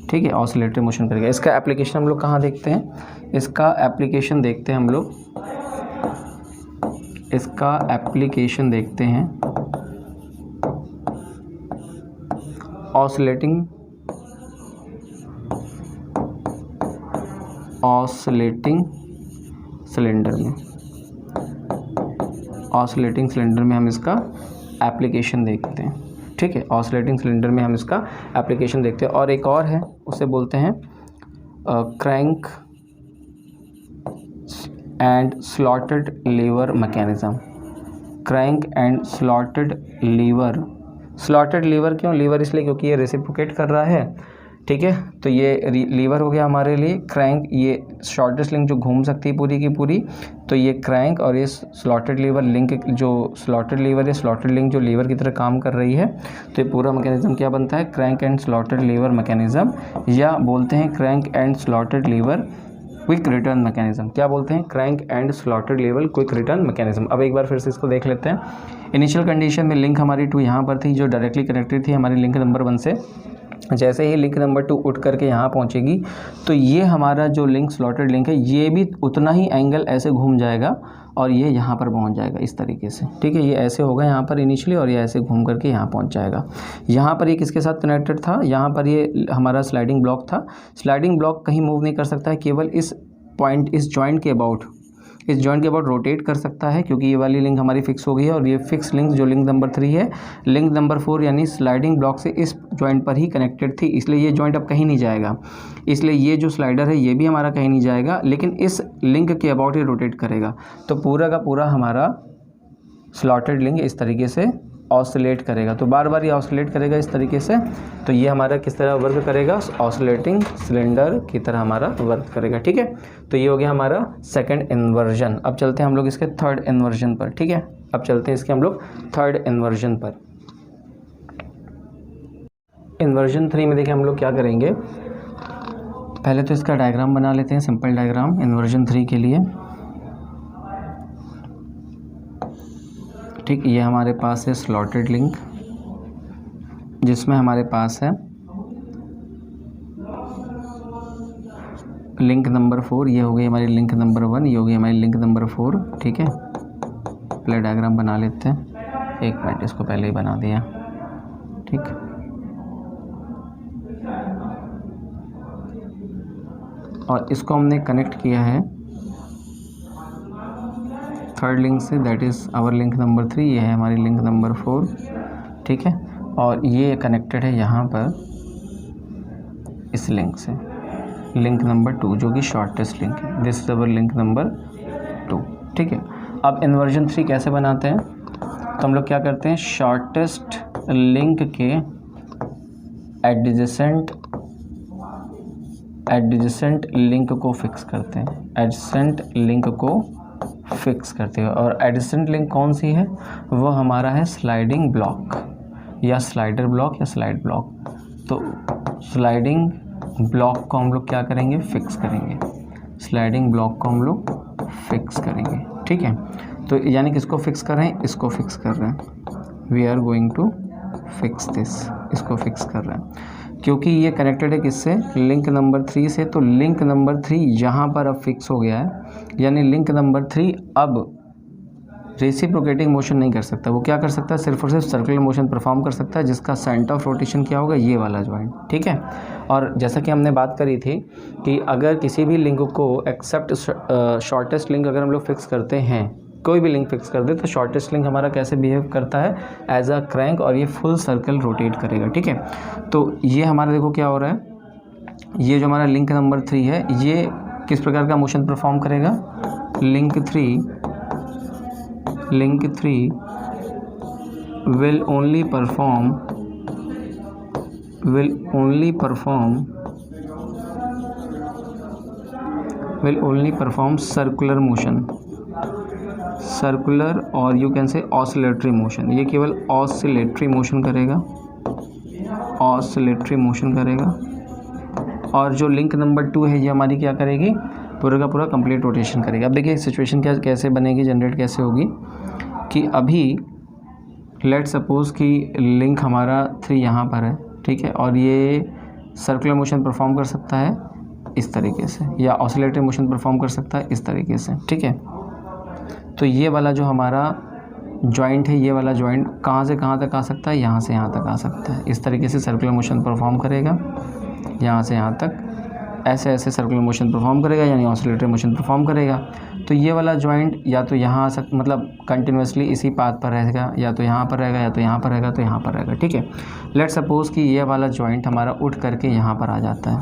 ठीक है, ऑसिलेटरी मोशन करेगा। इसका एप्लीकेशन हम लोग कहाँ देखते हैं, इसका एप्लीकेशन देखते हैं हम लोग, इसका एप्लीकेशन देखते हैं ऑसिलेटिंग सिलेंडर में। ऑसिलेटिंग सिलेंडर में हम इसका एप्लीकेशन देखते हैं, ठीक है, ऑसिलेटिंग सिलेंडर में हम इसका एप्लीकेशन देखते हैं। और एक और है, उसे बोलते हैं crank and slotted lever mechanism. Crank and slotted lever. Slotted lever क्यों, लीवर इसलिए क्योंकि ये रेसिप्रोकेट कर रहा है, ठीक है, तो ये लीवर हो गया हमारे लिए। क्रैंक, ये शॉर्टेस्ट लिंक जो घूम सकती है पूरी की पूरी, तो ये क्रैंक और ये स्लॉटेड लीवर लिंक, जो स्लॉटेड लीवर है, स्लॉटेड लिंक जो लीवर की तरह काम कर रही है, तो ये पूरा मैकेनिज्म क्या बनता है, crank and slotted lever mechanism, या बोलते हैं crank and slotted lever quick return mechanism. क्या बोलते हैं, crank and slotted lever quick return mechanism. अब एक बार फिर से इसको देख लेते हैं। इनिशियल कंडीशन में लिंक हमारी 2 यहाँ पर थी, जो डायरेक्टली कनेक्टेड थी हमारी लिंक नंबर 1 से। जैसे ही लिंक नंबर 2 उठ करके यहाँ पहुँचेगी, तो ये हमारा जो लिंक स्लॉटेड लिंक है, ये भी उतना ही एंगल ऐसे घूम जाएगा और ये यहाँ पर पहुँच जाएगा इस तरीके से, ठीक है। ये ऐसे होगा यहाँ पर इनिशियली, और ये ऐसे घूम करके यहाँ पहुँच जाएगा। यहाँ पर ये किसके साथ कनेक्टेड था, यहाँ पर ये हमारा स्लाइडिंग ब्लॉक था। स्लाइडिंग ब्लॉक कहीं मूव नहीं कर सकता है, केवल इस पॉइंट, इस जॉइंट के अबाउट रोटेट कर सकता है, क्योंकि ये वाली लिंक हमारी फिक्स हो गई है। और ये फिक्स लिंक जो लिंक नंबर 3 है, लिंक नंबर 4 यानी स्लाइडिंग ब्लॉक से इस जॉइंट पर ही कनेक्टेड थी, इसलिए ये जॉइंट अब कहीं नहीं जाएगा। इसलिए ये जो स्लाइडर है ये भी हमारा कहीं नहीं जाएगा, लेकिन इस लिंक के अबाउट ही रोटेट करेगा। तो पूरा का पूरा हमारा स्लॉटेड लिंक इस तरीके से ऑसिलेट करेगा, तो बार बार ये ऑसिलेट करेगा इस तरीके से। तो ये हमारा किस तरह वर्क करेगा, ऑसिलेटिंग सिलेंडर की तरह हमारा वर्क करेगा, ठीक है। तो ये हो गया हमारा सेकंड इन्वर्जन। अब चलते हैं हम लोग इसके थर्ड इन्वर्जन पर, ठीक है। अब चलते हैं इसके हम लोग थर्ड इन्वर्जन पर। इन्वर्जन 3 में देखिए हम लोग क्या करेंगे, पहले तो इसका डायग्राम बना लेते हैं, सिंपल डायग्राम इन्वर्जन 3 के लिए, ठीक। ये हमारे पास है स्लॉटेड लिंक, जिसमें हमारे पास है लिंक नंबर 4, ये हो गई हमारी लिंक नंबर 1, ये हो गई हमारी लिंक नंबर 4, ठीक है। पहले डायग्राम बना लेते हैं, 1 मिनट, इसको पहले ही बना दिया, ठीक। और इसको हमने कनेक्ट किया है थर्ड लिंक से, that is our link number 3, ये है हमारी लिंक नंबर 4, ठीक है। और ये कनेक्टेड है यहाँ पर इस लिंक से, लिंक नंबर 2, जो कि शॉर्टेस्ट लिंक है। This is our link number 2, ठीक है। अब इन्वर्जन 3 कैसे बनाते हैं, तो हम लोग क्या करते हैं, शॉर्टेस्ट लिंक के एडजेसेंट लिंक को फिक्स करते हैं, एडजेसेंट लिंक को फिक्स करते हैं। और एडजेसेंट लिंक कौन सी है, वो हमारा है स्लाइडिंग ब्लॉक, या स्लाइडर ब्लॉक, या स्लाइड ब्लॉक। तो स्लाइडिंग ब्लॉक को हम लोग क्या करेंगे, फिक्स करेंगे, स्लाइडिंग ब्लॉक को हम लोग फिक्स करेंगे, ठीक है। तो यानी किसको फिक्स कर रहे हैं, इसको फिक्स कर रहे हैं, we are going to fix this, इसको फिक्स कर रहे हैं, क्योंकि ये कनेक्टेड है किससे, लिंक नंबर 3 से। तो लिंक नंबर 3 यहाँ पर अब फिक्स हो गया है, यानी लिंक नंबर 3 अब रेसिप्रोकेटिंग मोशन नहीं कर सकता। वो क्या कर सकता है, सिर्फ और सिर्फ सर्कुलर मोशन परफॉर्म कर सकता है, जिसका सेंटर ऑफ रोटेशन क्या होगा, ये वाला जॉइंट, ठीक है। और जैसा कि हमने बात करी थी कि अगर किसी भी लिंक को एक्सेप्ट शॉर्टेस्ट लिंक अगर हम लोग फिक्स करते हैं, कोई भी लिंक फिक्स कर दे, तो शॉर्टेस्ट लिंक हमारा कैसे बिहेव करता है, एज अ क्रैंक, और ये फुल सर्कल रोटेट करेगा, ठीक है। तो ये हमारा देखो क्या हो रहा है, ये जो हमारा लिंक नंबर 3 है, ये किस प्रकार का मोशन परफॉर्म करेगा, link 3 will only perform circular motion, circular, और you can say oscillatory motion. ये केवल ऑसिलेटरी मोशन करेगा, ऑसिलेटरी मोशन करेगा। और जो लिंक नंबर 2 है, ये हमारी क्या करेगी, पूरा का पूरा कंप्लीट रोटेशन करेगा। अब देखिए सिचुएशन क्या कैसे बनेगी, जनरेट कैसे होगी, कि अभी लेट सपोज़ कि लिंक हमारा 3 यहाँ पर है, ठीक है, और ये सर्कुलर मोशन परफॉर्म कर सकता है इस तरीके से, या ऑसिलेटरी मोशन परफॉर्म कर सकता है इस तरीके से, ठीक है। तो ये वाला जो हमारा जॉइंट है, ये वाला जॉइंट कहाँ से कहाँ तक आ सकता है, यहाँ से यहाँ तक आ सकता है। इस तरीके से सर्कुलर मोशन परफॉर्म करेगा, यहाँ से यहाँ तक ऐसे ऐसे सर्कुलर मोशन परफॉर्म करेगा, यानी ऑसिलेटरी मोशन परफॉर्म करेगा। तो ये वाला जॉइंट या तो यहाँ आ मतलब कंटिन्यूसली इसी पाथ पर रहेगा, या तो यहाँ पर रहेगा, या तो यहाँ पर रहेगा, तो यहाँ पर रहेगा, ठीक है। लेट सपोज़ कि ये वाला जॉइंट हमारा उठ करके यहाँ पर आ जाता है,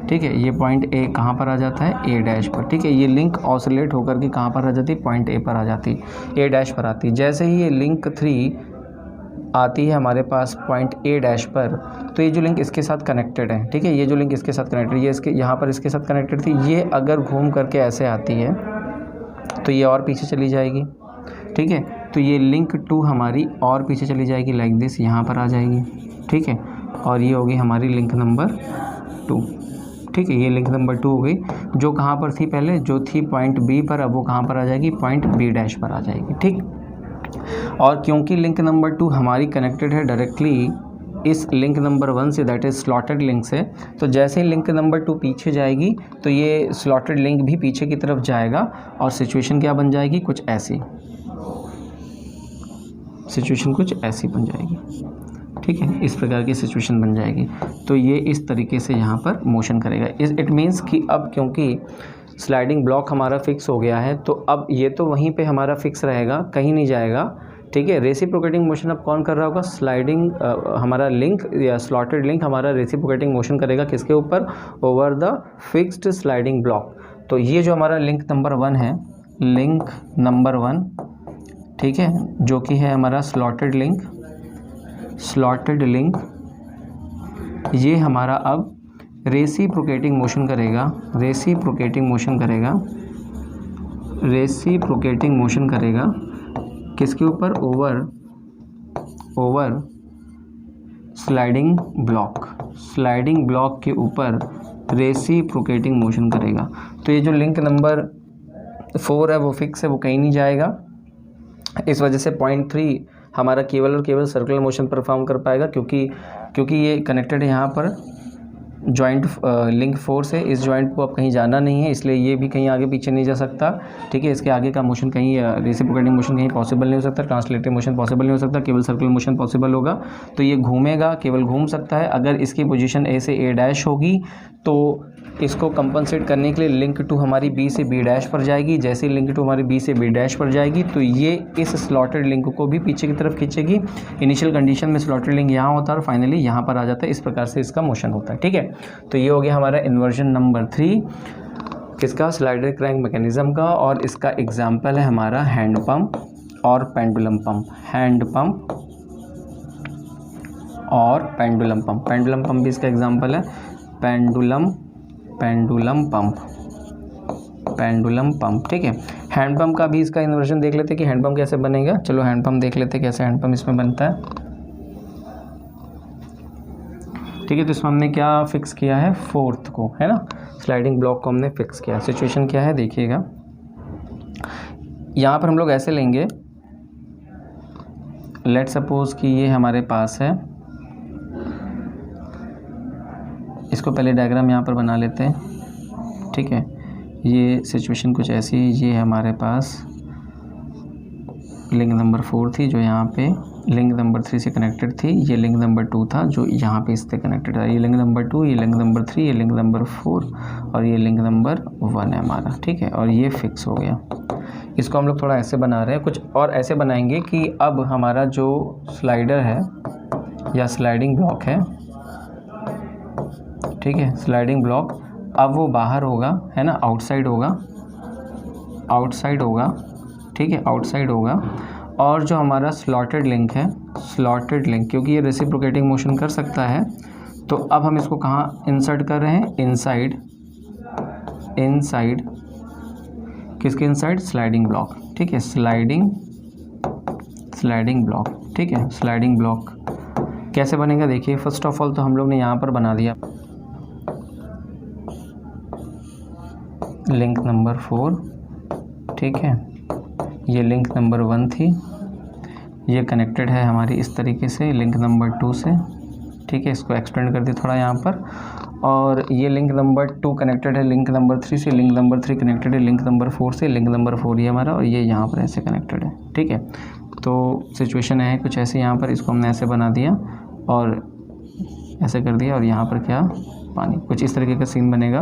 ठीक है। ये पॉइंट ए कहाँ पर आ जाता है, ए डैश पर, ठीक है। ये लिंक ऑसिलेट होकर के कहाँ पर आ जाती है, पॉइंट ए पर आ जाती है, ए डैश पर आती है। जैसे ही ये लिंक 3 आती है हमारे पास पॉइंट ए डैश पर, तो ये जो लिंक इसके साथ कनेक्टेड है, ठीक है। ये जो लिंक इसके साथ कनेक्टेड, ये इसके यहाँ पर इसके साथ कनेक्टेड थी, ये अगर घूम करके ऐसे आती है तो ये और पीछे चली जाएगी, ठीक है। तो ये लिंक 2 हमारी और पीछे चली जाएगी, लाइक दिस, यहाँ पर आ जाएगी, ठीक है। और ये होगी हमारी लिंक नंबर 2, ठीक है। ये लिंक नंबर 2 हो गई, जो कहाँ पर थी पहले, जो थी पॉइंट बी पर, अब वो कहाँ पर आ जाएगी, पॉइंट बी डैश पर आ जाएगी, ठीक। और क्योंकि लिंक नंबर 2 हमारी कनेक्टेड है डायरेक्टली इस लिंक नंबर 1 से, दैट इज स्लॉटेड लिंक से, तो जैसे ही लिंक नंबर 2 पीछे जाएगी तो ये स्लॉटेड लिंक भी पीछे की तरफ जाएगा, और सिचुएशन क्या बन जाएगी, कुछ ऐसी सिचुएशन कुछ ऐसी बन जाएगी, ठीक है। इस प्रकार की सिचुएशन बन जाएगी। तो ये इस तरीके से यहाँ पर मोशन करेगा। इट मीन्स कि अब क्योंकि स्लाइडिंग ब्लॉक हमारा फिक्स हो गया है, तो अब ये तो वहीं पे हमारा फिक्स रहेगा, कहीं नहीं जाएगा, ठीक है। रेसिप्रोकेटिंग मोशन अब कौन कर रहा होगा, स्लाइडिंग हमारा लिंक या स्लॉटेड लिंक हमारा रेसिप्रोकेटिंग मोशन करेगा किसके ऊपर, over the fixed sliding block. तो ये जो हमारा लिंक नंबर 1 है, लिंक नंबर 1, ठीक है, जो कि है हमारा स्लॉटेड लिंक, ये हमारा अब रेसिप्रोकेटिंग मोशन करेगा किसके ऊपर, ओवर स्लाइडिंग ब्लॉक के ऊपर रेसिप्रोकेटिंग मोशन करेगा। तो ये जो लिंक नंबर 4 है वो फिक्स है, वो कहीं नहीं जाएगा। इस वजह से पॉइंट 3 हमारा केवल और केवल सर्कुलर मोशन परफॉर्म कर पाएगा, क्योंकि ये कनेक्टेड है यहाँ पर जॉइंट लिंक 4 से। इस जॉइंट को अब कहीं जाना नहीं है, इसलिए ये भी कहीं आगे पीछे नहीं जा सकता, ठीक है। इसके आगे का मोशन कहीं रेसिप्रोकेटिंग मोशन कहीं पॉसिबल नहीं हो सकता, ट्रांसलेटरी मोशन पॉसिबल नहीं हो सकता, केवल सर्कुलर मोशन पॉसिबल होगा। तो ये घूमेगा, केवल घूम सकता है। अगर इसकी पोजीशन ए से ए डैश होगी तो इसको कंपनसेट करने के लिए लिंक 2 हमारी बी से बी डैश पर जाएगी। जैसे लिंक 2 हमारी बी से बी डैश पर जाएगी तो ये इस स्लॉटेड लिंक को भी पीछे की तरफ खींचेगी। इनिशियल कंडीशन में स्लॉटेड लिंक यहाँ होता है और फाइनली यहाँ पर आ जाता है। इस प्रकार से इसका मोशन होता है, ठीक है। तो ये हो गया हमारा इन्वर्जन नंबर 3 किसका, स्लाइडर क्रैंक मैकेनिज्म का। और इसका एग्जाम्पल है हमारा हैंड पंप और पेंडुलम पंप। पेंडुलम पंप भी इसका एग्जाम्पल है। पेंडुलम पंप, ठीक है। हैंड पंप का भी इसका इन्वर्जन देख लेते हैं कि हैंड पंप कैसे बनेगा। चलो हैंड पंप देख लेते हैं कैसे हैंड पंप इसमें बनता है, ठीक है। तो इसमें हमने क्या फिक्स किया है, 4th को, है ना, स्लाइडिंग ब्लॉक को हमने फिक्स किया। सिचुएशन क्या है देखिएगा, यहाँ पर हम लोग ऐसे लेंगे, लेट सपोज कि ये हमारे पास है, इसको पहले डायग्राम यहाँ पर बना लेते हैं, ठीक है। ये सिचुएशन कुछ ऐसी है, ये हमारे पास लिंक नंबर 4 थी जो यहाँ पे लिंक नंबर 3 से कनेक्टेड थी। ये लिंक नंबर 2 था जो यहाँ पे इससे कनेक्टेड था। ये लिंक नंबर 2, ये लिंक नंबर 3, ये लिंक नंबर 4 और ये लिंक नंबर 1 है हमारा, ठीक है। और ये फिक्स हो गया। इसको हम लोग थोड़ा ऐसे बना रहे हैं, कुछ और ऐसे बनाएंगे कि अब हमारा जो स्लाइडर है या स्लाइडिंग ब्लॉक है, ठीक है, स्लाइडिंग ब्लॉक अब वो बाहर होगा, है ना, आउटसाइड होगा, ठीक है, आउटसाइड होगा। और जो हमारा स्लॉटेड लिंक है, क्योंकि ये रेसिप्रोकेटिंग मोशन कर सकता है, तो अब हम इसको कहाँ इंसर्ट कर रहे हैं, इनसाइड किसके इनसाइड, स्लाइडिंग ब्लॉक, ठीक है, स्लाइडिंग ब्लॉक, ठीक है। स्लाइडिंग ब्लॉक कैसे बनेगा देखिए। फर्स्ट ऑफ ऑल तो हम लोग ने यहाँ पर बना दिया लिंक नंबर 4, ठीक है। ये लिंक नंबर 1 थी, ये कनेक्टेड है हमारी इस तरीके से लिंक नंबर 2 से, ठीक है, इसको एक्सटेंड कर दिया थोड़ा यहाँ पर। और ये लिंक नंबर 2 कनेक्टेड है लिंक नंबर 3 से, लिंक नंबर 3 कनेक्टेड है लिंक नंबर 4 से, लिंक नंबर 4 ये हमारा, और ये यहाँ पर ऐसे कनेक्टेड है। ठीक है, तो सिचुएशन है कुछ ऐसे, यहाँ पर इसको हमने ऐसे बना दिया और ऐसे कर दिया, और यहाँ पर क्या, पानी। कुछ इस तरीके का सीन बनेगा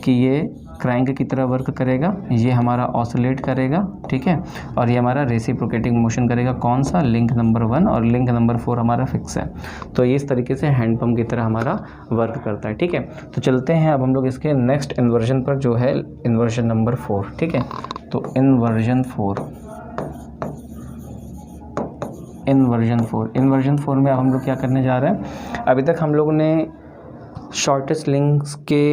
कि ये क्रैंक की तरह वर्क करेगा, ये हमारा ऑसिलेट करेगा। ठीक है, और ये हमारा रेसिप्रोकेटिंग मोशन करेगा। कौन सा, लिंक नंबर 1, और लिंक नंबर 4 हमारा फिक्स है। तो ये इस तरीके से हैंड पंप की तरह हमारा वर्क करता है। ठीक है, तो चलते हैं अब हम लोग इसके नेक्स्ट इन्वर्जन पर, जो है इन्वर्जन नंबर 4। ठीक है, तो इन्वर्जन 4 में अब हम लोग क्या करने जा रहे हैं। अभी तक हम लोगों ने शॉर्टेस्ट लिंक्स के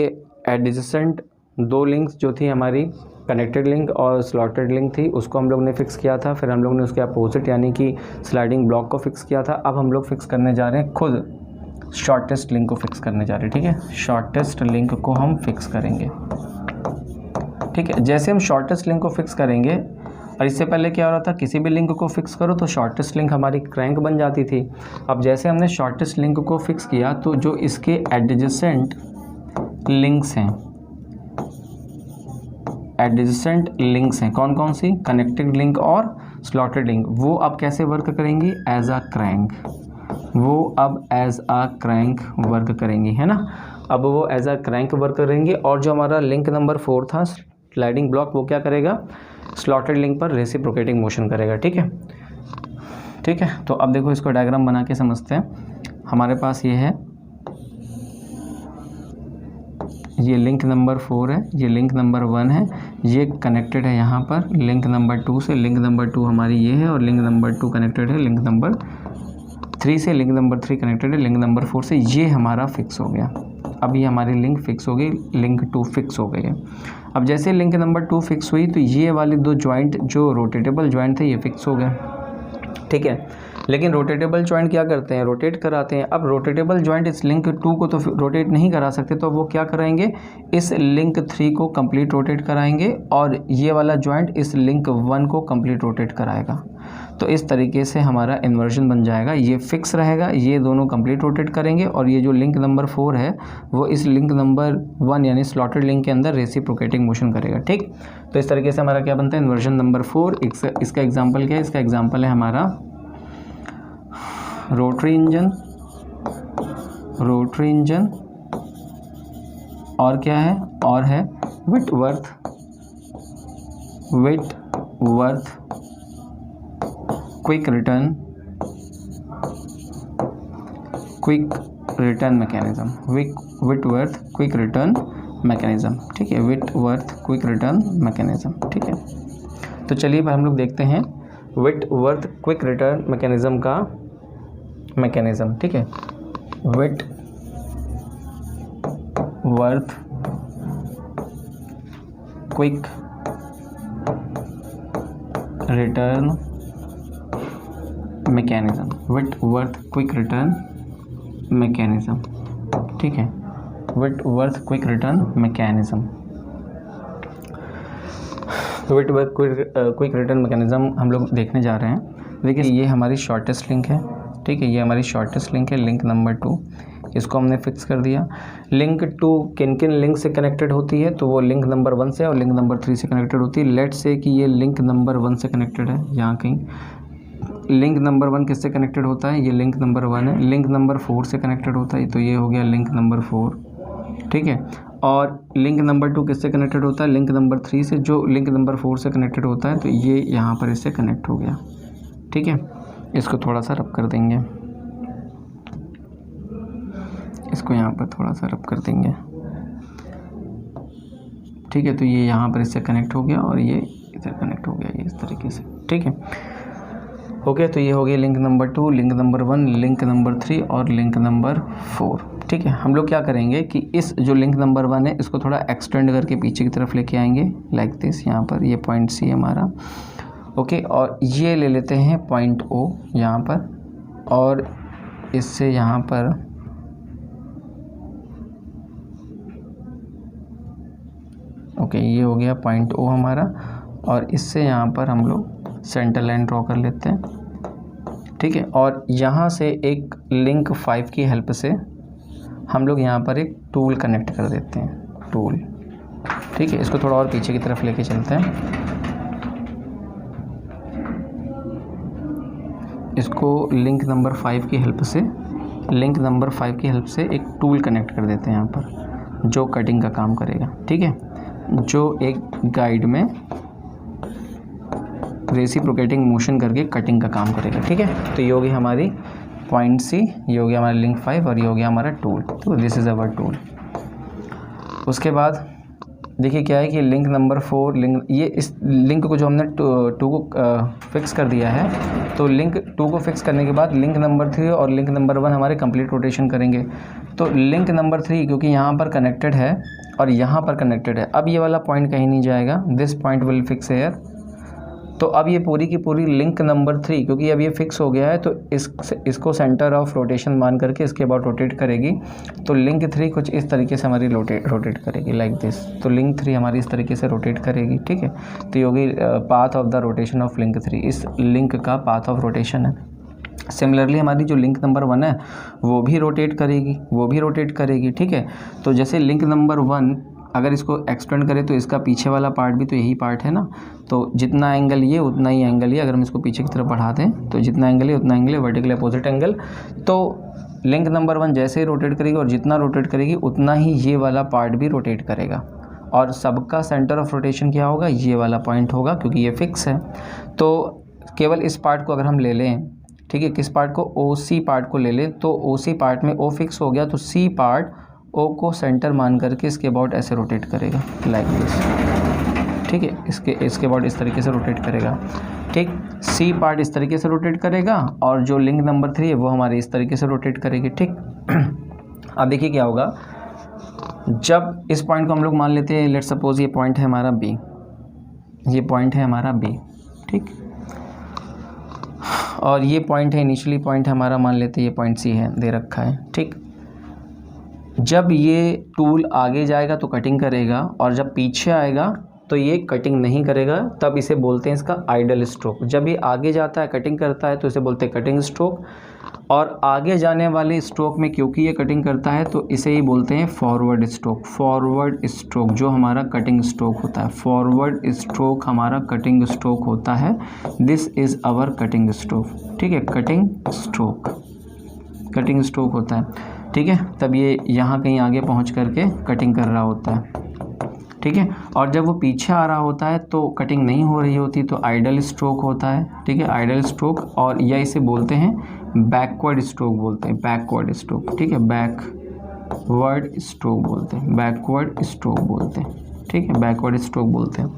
एडजेसेंट 2 लिंक्स जो थी हमारी, कनेक्टेड लिंक और स्लॉटेड लिंक थी, उसको हम लोग ने फिक्स किया था। फिर हम लोग ने उसके अपोजिट यानी कि स्लाइडिंग ब्लॉक को फिक्स किया था। अब हम लोग फिक्स करने जा रहे हैं खुद शॉर्टेस्ट लिंक को फिक्स करने जा रहे हैं। ठीक है, शॉर्टेस्ट लिंक को हम फिक्स करेंगे। ठीक है, जैसे हम शॉर्टेस्ट लिंक को फिक्स करेंगे, और इससे पहले क्या हो रहा था, किसी भी लिंक को फिक्स करो तो शॉर्टेस्ट लिंक हमारी क्रैंक बन जाती थी। अब जैसे हमने शॉर्टेस्ट लिंक को फिक्स किया, तो जो इसके एडजेसेंट लिंक्स हैं, कौन कौन सी, कनेक्टेड लिंक और स्लॉटेड लिंक, वो अब कैसे वर्क करेंगी, एज अ क्रैंक। वो अब एज अ क्रैंक वर्क करेंगी, है ना। अब वो एज अ क्रैंक वर्क करेंगी, और जो हमारा लिंक नंबर 4 था स्लाइडिंग ब्लॉक, वो क्या करेगा, स्लॉटेड लिंक पर रेसिप्रोकेटिंग मोशन करेगा। ठीक है, तो अब देखो इसको डायग्राम बना के समझते हैं। हमारे पास ये है, ये लिंक नंबर 4 है, ये लिंक नंबर 1 है, ये कनेक्टेड है यहाँ पर लिंक नंबर 2 से, लिंक नंबर 2 हमारी ये है, और लिंक नंबर 2 कनेक्टेड है लिंक नंबर 3 से, लिंक नंबर 3 कनेक्टेड है लिंक नंबर 4 से। ये हमारा फिक्स हो गया। अब ये हमारी लिंक फिक्स हो गई, लिंक 2 फिक्स हो गई है। अब जैसे लिंक नंबर 2 फिक्स हुई, तो ये वाली 2 जॉइंट जो रोटेटेबल जॉइंट थे, ये फिक्स हो गए। ठीक है, लेकिन रोटेटेबल जॉइंट क्या करते हैं, रोटेट कराते हैं। अब रोटेटेबल जॉइंट इस लिंक 2 को तो रोटेट नहीं करा सकते, तो वो क्या कराएंगे, इस लिंक 3 को कंप्लीट रोटेट कराएंगे, और ये वाला जॉइंट इस लिंक 1 को कंप्लीट रोटेट कराएगा। तो इस तरीके से हमारा इन्वर्जन बन जाएगा। ये फिक्स रहेगा, ये दोनों कंप्लीट रोटेट करेंगे, और ये जो लिंक नंबर 4 है वो इस लिंक नंबर 1 यानी स्लॉटेड लिंक के अंदर रेसिप्रोकेटिंग मोशन करेगा। ठीक, तो इस तरीके से हमारा क्या बनता है, इन्वर्जन नंबर 4। इसका एग्जाम्पल क्या है, इसका एग्जाम्पल है हमारा रोटरी इंजन, और क्या है, और है Whitworth quick return mechanism, Whitworth quick return mechanism. ठीक है, विटवर्थ क्विक रिटर्न मैकेनिज्म। ठीक है, तो चलिए हम लोग देखते हैं विटवर्थ क्विक रिटर्न मैकेनिज्म का मैकेनिज्म। ठीक है, Whitworth quick return mechanism, Whitworth quick return mechanism. ठीक है, विटवर्थ क्विक रिटर्न मैकेनिज्म। तो विटवर्थ क्विक रिटर्न मैकेनिज्म हम लोग देखने जा रहे हैं। देखिए, ये हमारी शॉर्टेस्ट लिंक है। ठीक है, ये हमारी शॉर्टेस्ट लिंक है, लिंक नंबर 2। इसको हमने फिक्स कर दिया। लिंक 2 किन किन लिंक से कनेक्टेड होती है, तो वो लिंक नंबर 1 से और लिंक नंबर 3 से कनेक्टेड होती है। लेट्स से कि ये लिंक नंबर 1 से कनेक्टेड है, यहाँ कहीं। लिंक नंबर 1 किससे कनेक्टेड होता है, ये लिंक नंबर 1 है। लिंक नंबर 4 से कनेक्टेड होता है, तो ये हो गया लिंक नंबर 4। ठीक है, और लिंक नंबर 2 किससे कनेक्टेड होता है, लिंक नंबर 3 से, जो लिंक नंबर 4 से कनेक्टेड होता है, तो ये यहाँ पर इससे कनेक्ट हो गया। ठीक है, इसको थोड़ा सा रब कर देंगे, इसको यहाँ पर थोड़ा सा रब कर देंगे। ठीक है, तो ये यहाँ पर इससे कनेक्ट हो गया, और ये इधर कनेक्ट हो गया, ये इस तरीके से। ठीक है, ओके, तो ये हो गया link number 2, link number 1, link number 3 और लिंक नंबर 4। ठीक है, हम लोग क्या करेंगे कि इस जो लिंक नंबर 1 है, इसको थोड़ा एक्सटेंड करके पीछे की तरफ लेके आएंगे, लाइक दिस। यहाँ पर ये पॉइंट सी हमारा, ओके, और ये ले लेते हैं पॉइंट ओ यहाँ पर, और इससे यहाँ पर ओके, ये हो गया पॉइंट ओ हमारा, और इससे यहाँ पर हम लोग सेंटर लाइन ड्रॉ कर लेते हैं। ठीक है। और यहाँ से एक लिंक 5 की हेल्प से हम लोग यहाँ पर एक टूल कनेक्ट कर देते हैं, टूल, ठीक है। इसको थोड़ा और पीछे की तरफ लेके चलते हैं, इसको लिंक नंबर 5 की हेल्प से, लिंक नंबर 5 की हेल्प से एक टूल कनेक्ट कर देते हैं यहाँ पर, जो कटिंग का काम करेगा, ठीक है, जो एक गाइड में रेसिप्रोकेटिंग मोशन करके कटिंग का काम करेगा, ठीक है। तो ये होगी हमारी पॉइंट सी, ये हो गया हमारा लिंक 5 और ये हो गया हमारा टूल। तो दिस इज़ अवर टूल। उसके बाद देखिए क्या है कि लिंक नंबर 4, लिंक, ये इस लिंक को जो हमने टू को फिक्स कर दिया है, तो लिंक 2 को फिक्स करने के बाद लिंक नंबर 3 और लिंक नंबर 1 हमारे कंप्लीट रोटेशन करेंगे। तो लिंक नंबर 3 क्योंकि यहाँ पर कनेक्टेड है और यहाँ पर कनेक्टेड है, अब ये वाला पॉइंट कहीं नहीं जाएगा, this point will fix here. तो अब ये पूरी की पूरी लिंक नंबर 3 क्योंकि अब ये फिक्स हो गया है, तो इसको सेंटर ऑफ रोटेशन मान करके इसके बाद रोटेट करेगी। तो लिंक 3 कुछ इस तरीके से हमारी रोटेट करेगी, लाइक दिस। तो लिंक 3 हमारी इस तरीके से रोटेट करेगी, ठीक है। तो ये होगी path of the rotation of link 3, इस लिंक का पाथ ऑफ रोटेशन है। सिमिलरली हमारी जो लिंक नंबर 1 है वो भी रोटेट करेगी, ठीक है। तो जैसे लिंक नंबर 1 अगर इसको एक्सटेंड करें तो इसका पीछे वाला पार्ट भी तो यही पार्ट है ना, तो जितना एंगल ये उतना ही एंगल ये, अगर हम इसको पीछे की तरफ बढ़ा दें तो जितना एंगल ये उतना एंगल ये, वर्टिकल अपोजिट एंगल। तो लिंक नंबर 1 जैसे ही रोटेट करेगी और जितना रोटेट करेगी उतना ही ये वाला पार्ट भी रोटेट करेगा, और सबका सेंटर ऑफ रोटेशन क्या होगा, ये वाला पॉइंट होगा क्योंकि ये फिक्स है। तो केवल इस पार्ट को अगर हम ले लें, ठीक है, किस पार्ट को, OC पार्ट को ले लें, तो OC पार्ट में O फिक्स हो गया, तो C पार्ट O को सेंटर मान करके इसके अबाउट ऐसे रोटेट करेगा, लाइक दिस, ठीक है। इसके अबाउट इस तरीके से रोटेट करेगा, ठीक। C पार्ट इस तरीके से रोटेट करेगा और जो लिंक नंबर 3 है वो हमारी इस तरीके से रोटेट करेगी, ठीक। अब देखिए क्या होगा, जब इस पॉइंट को हम लोग मान लेते हैं, लेट्स सपोज ये पॉइंट है हमारा B, ये पॉइंट है हमारा B, ठीक, और ये पॉइंट है, इनिशियली पॉइंट है हमारा, मान लेते हैं ये पॉइंट C है, दे रखा है, ठीक। जब ये टूल आगे जाएगा तो कटिंग करेगा, और जब पीछे आएगा तो ये कटिंग नहीं करेगा, तब इसे बोलते हैं इसका आइडल स्ट्रोक। जब ये आगे जाता है कटिंग करता है तो इसे बोलते हैं कटिंग स्ट्रोक, और आगे जाने वाले स्ट्रोक में क्योंकि ये कटिंग करता है तो इसे ही बोलते हैं फॉरवर्ड स्ट्रोक। फॉरवर्ड स्ट्रोक जो हमारा कटिंग स्ट्रोक होता है, फॉरवर्ड स्ट्रोक हमारा कटिंग स्ट्रोक होता है। This is our cutting stroke, ठीक है, कटिंग स्ट्रोक होता है, ठीक है। तब ये यहाँ कहीं आगे पहुँच करके कटिंग कर रहा होता है, ठीक है। और जब वो पीछे आ रहा होता है तो कटिंग नहीं हो रही होती, तो आइडल स्ट्रोक होता है, ठीक है, आइडल स्ट्रोक। और या इसे बोलते हैं बैकवर्ड स्ट्रोक बोलते हैं, बैकवर्ड स्ट्रोक, ठीक है, बैकवर्ड स्ट्रोक बोलते हैं, बैकवर्ड स्ट्रोक बोलते हैं, ठीक है, बैकवर्ड स्ट्रोक बोलते हैं,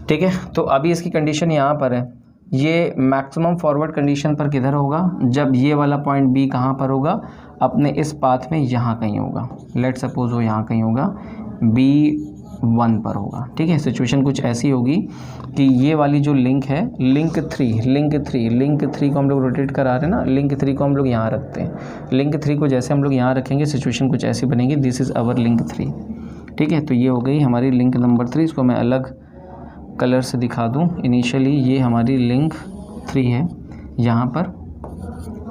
ठीक है। तो अभी इसकी कंडीशन यहाँ पर है, ये मैक्सिमम फॉरवर्ड कंडीशन पर किधर होगा, जब ये वाला पॉइंट B कहाँ पर होगा, अपने इस पाथ में यहाँ कहीं होगा, लेट सपोज वो यहाँ कहीं होगा, B1 पर होगा, ठीक है। सिचुएशन कुछ ऐसी होगी कि ये वाली जो लिंक है, लिंक 3 को हम लोग रोटेट करा रहे हैं ना, लिंक 3 को हम लोग यहाँ रखते हैं, लिंक 3 को जैसे हम लोग यहाँ रखेंगे सिचुएशन कुछ ऐसी बनेगी, दिस इज़ आवर लिंक 3, ठीक है। तो ये हो गई हमारी लिंक नंबर 3, इसको मैं अलग कलर से दिखा दूं। इनिशियली ये हमारी लिंक 3 है यहाँ पर,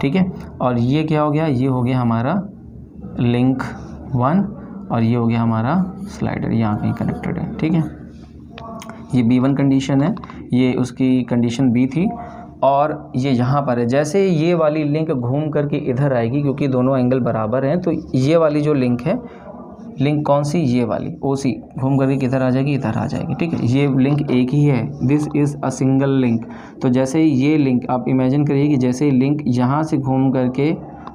ठीक है, और ये क्या हो गया, ये हो गया हमारा लिंक 1 और ये हो गया हमारा स्लाइडर, यहाँ कहीं कनेक्टेड है, ठीक है। ये B1 कंडीशन है, ये उसकी कंडीशन B थी, और ये यहाँ पर है। जैसे ये वाली लिंक घूम करके इधर आएगी, क्योंकि दोनों एंगल बराबर हैं, तो ये वाली जो लिंक है, लिंक कौन सी, ये वाली OC घूम करके किधर आ जाएगी, इधर आ जाएगी, ठीक है। ये लिंक एक ही है, this is a single link. तो जैसे ये लिंक आप इमेजिन करिए कि जैसे लिंक यहाँ से घूम करके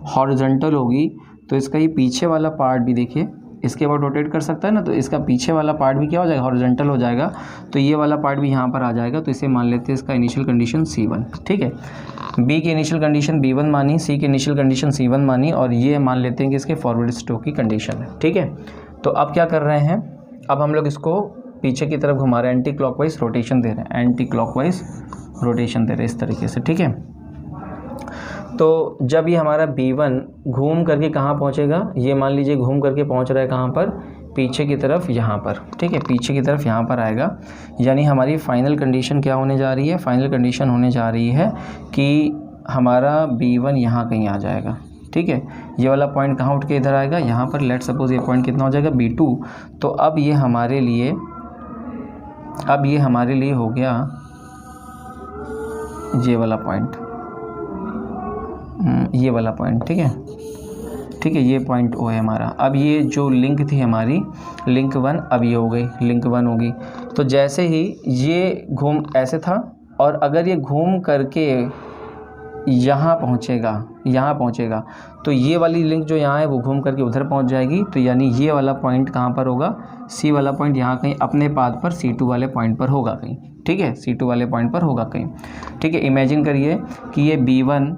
हॉरिजॉन्टल होगी, तो इसका ये पीछे वाला पार्ट भी देखिए इसके बाद रोटेट कर सकता है ना, तो इसका पीछे वाला पार्ट भी क्या हो जाएगा, हॉरिजॉन्टल हो जाएगा, तो ये वाला पार्ट भी यहाँ पर आ जाएगा। तो इसे मान लेते हैं इसका इनिशियल कंडीशन C1, ठीक है। B की इनिशियल कंडीशन B1 मानी, C की इनिशियल कंडीशन C1 मानी, और ये मान लेते हैं कि इसके फॉरवर्ड स्ट्रोक की कंडीशन है, ठीक है। तो अब क्या कर रहे हैं, अब हम लोग इसको पीछे की तरफ घुमा रहे हैं, एंटी क्लॉकवाइज रोटेशन दे रहे हैं, एंटी क्लॉकवाइज रोटेशन दे रहे हैं इस तरीके से, ठीक है। तो जब ये हमारा B1 घूम करके कहाँ पहुँचेगा, ये मान लीजिए घूम करके पहुँच रहा है कहाँ पर, पीछे की तरफ यहाँ पर, ठीक है, पीछे की तरफ यहाँ पर आएगा। यानी हमारी फाइनल कंडीशन क्या होने जा रही है, फाइनल कंडीशन होने जा रही है कि हमारा B1 यहाँ कहीं आ जाएगा, ठीक है। ये वाला पॉइंट कहाँ उठ के इधर आएगा, यहाँ पर। लेट सपोज ये पॉइंट कितना हो जाएगा, B2। तो अब ये हमारे लिए हो गया ये वाला पॉइंट, ये वाला पॉइंट, ठीक है, ठीक है। ये पॉइंट O है हमारा। अब ये जो लिंक थी हमारी, लिंक 1, अब ये हो गई लिंक 1 होगी। तो जैसे ही ये घूम ऐसे था, और अगर ये घूम करके यहाँ पहुँचेगा तो ये वाली लिंक जो यहाँ है वो घूम करके उधर पहुँच जाएगी। तो यानी ये वाला पॉइंट कहाँ पर होगा, C वाला पॉइंट यहाँ कहीं अपने पाथ पर C2 वाले पॉइंट पर होगा कहीं, ठीक है, C2 वाले पॉइंट पर होगा कहीं, ठीक है। इमेजिन करिए कि ये B1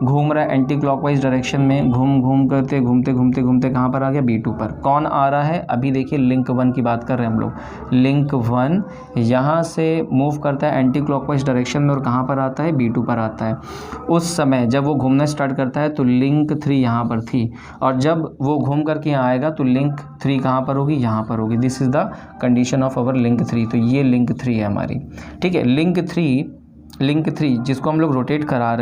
घूम रहा है एंटी क्लॉकवाइज डायरेक्शन में, घूमते घूमते कहाँ पर आ गया, B2 पर। कौन आ रहा है, अभी देखिए लिंक 1 की बात कर रहे हैं हम लोग। लिंक 1 यहाँ से मूव करता है एंटी क्लॉकवाइज डायरेक्शन में और कहाँ पर आता है, B2 पर आता है। उस समय जब वो घूमना स्टार्ट करता है तो लिंक 3 यहाँ पर थी, और जब वो घूम करके यहाँ आएगा तो लिंक 3 कहाँ पर होगी, यहाँ पर होगी। This is the condition of our link 3। तो ये लिंक 3 है हमारी, ठीक है। लिंक 3 जिसको हम लोग रोटेट करा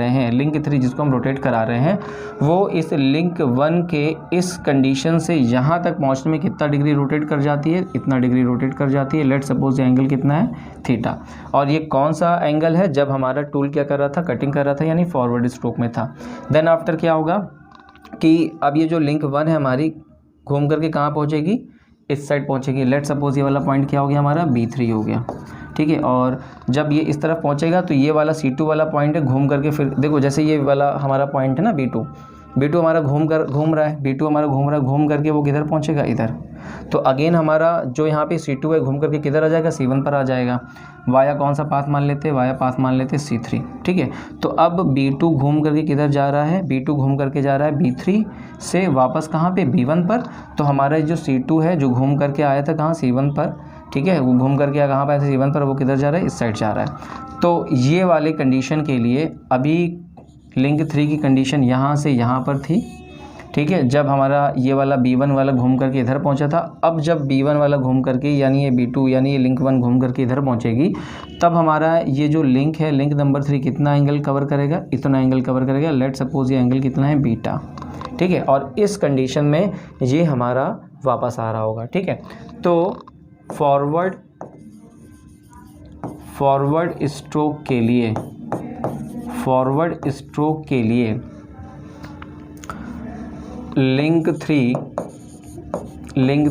रहे हैं, वो इस लिंक 1 के इस कंडीशन से यहाँ तक पहुँचने में कितना डिग्री रोटेट कर जाती है, इतना डिग्री रोटेट कर जाती है। लेट सपोज ये एंगल कितना है, थीटा। और ये कौन सा एंगल है, जब हमारा टूल क्या कर रहा था, कटिंग कर रहा था, यानी फॉरवर्ड स्ट्रोक में था। देन आफ्टर क्या होगा कि अब ये जो लिंक 1 है हमारी घूम करके कहाँ पहुँचेगी, इस साइड पहुँचेगी। लेट सपोज ये वाला पॉइंट क्या हो गया हमारा, B3 हो गया, ठीक है। और जब ये इस तरफ पहुंचेगा तो ये वाला C2 वाला पॉइंट है, घूम करके फिर देखो, जैसे ये वाला हमारा पॉइंट है ना B2 हमारा घूम रहा है, B2 हमारा घूम करके वो किधर पहुंचेगा, इधर। तो अगेन हमारा जो यहाँ पे C2 है घूम करके किधर आ जाएगा, C1 पर आ जाएगा। वाया कौन सा पाथ मान लेते हैं, वाया पाथ मान लेते हैं C3, ठीक है। तो अब B2 घूम करके किधर जा रहा है, B2 घूम करके जा रहा है B3 से वापस कहाँ पे, B1 पर। तो हमारा जो C2 है जो घूम करके आया था कहाँ, C1 पर, ठीक है। वो घूम करके कहाँ पर, C1 पर, वो किधर जा रहा है, इस साइड जा रहा है। तो ये वाले कंडीशन के लिए अभी लिंक 3 की कंडीशन यहाँ से यहाँ पर थी, ठीक है, जब हमारा ये वाला B1 वाला घूम करके इधर पहुँचा था। अब जब B1 वाला घूम करके, यानी ये B2 यानी ये लिंक 1 घूम करके इधर पहुँचेगी, तब हमारा ये जो लिंक है, लिंक नंबर 3 कितना एंगल कवर करेगा, इतना एंगल कवर करेगा। लेट सपोज ये एंगल कितना है, बीटा, ठीक है। और इस कंडीशन में ये हमारा वापस आ रहा होगा, ठीक है। तो फॉरवर्ड स्ट्रोक के लिए लिंक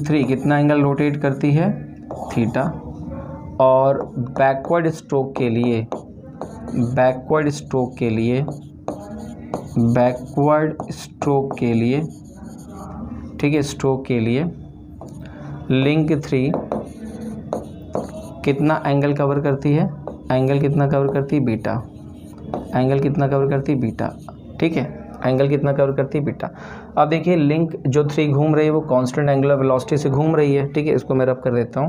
3 कितना एंगल रोटेट करती है, थीटा। और बैकवर्ड स्ट्रोक के लिए ठीक है, स्ट्रोक के लिए लिंक 3 कितना एंगल कवर करती है, एंगल कितना कवर करती है, बीटा। एंगल कितना कवर करती है, बीटा, ठीक है। एंगल कितना कवर करती है, बीटा। अब देखिए लिंक जो 3 घूम रही है वो कांस्टेंट एंगुलर वेलोसिटी से घूम रही है, ठीक है। इसको मैं रब कर देता हूँ,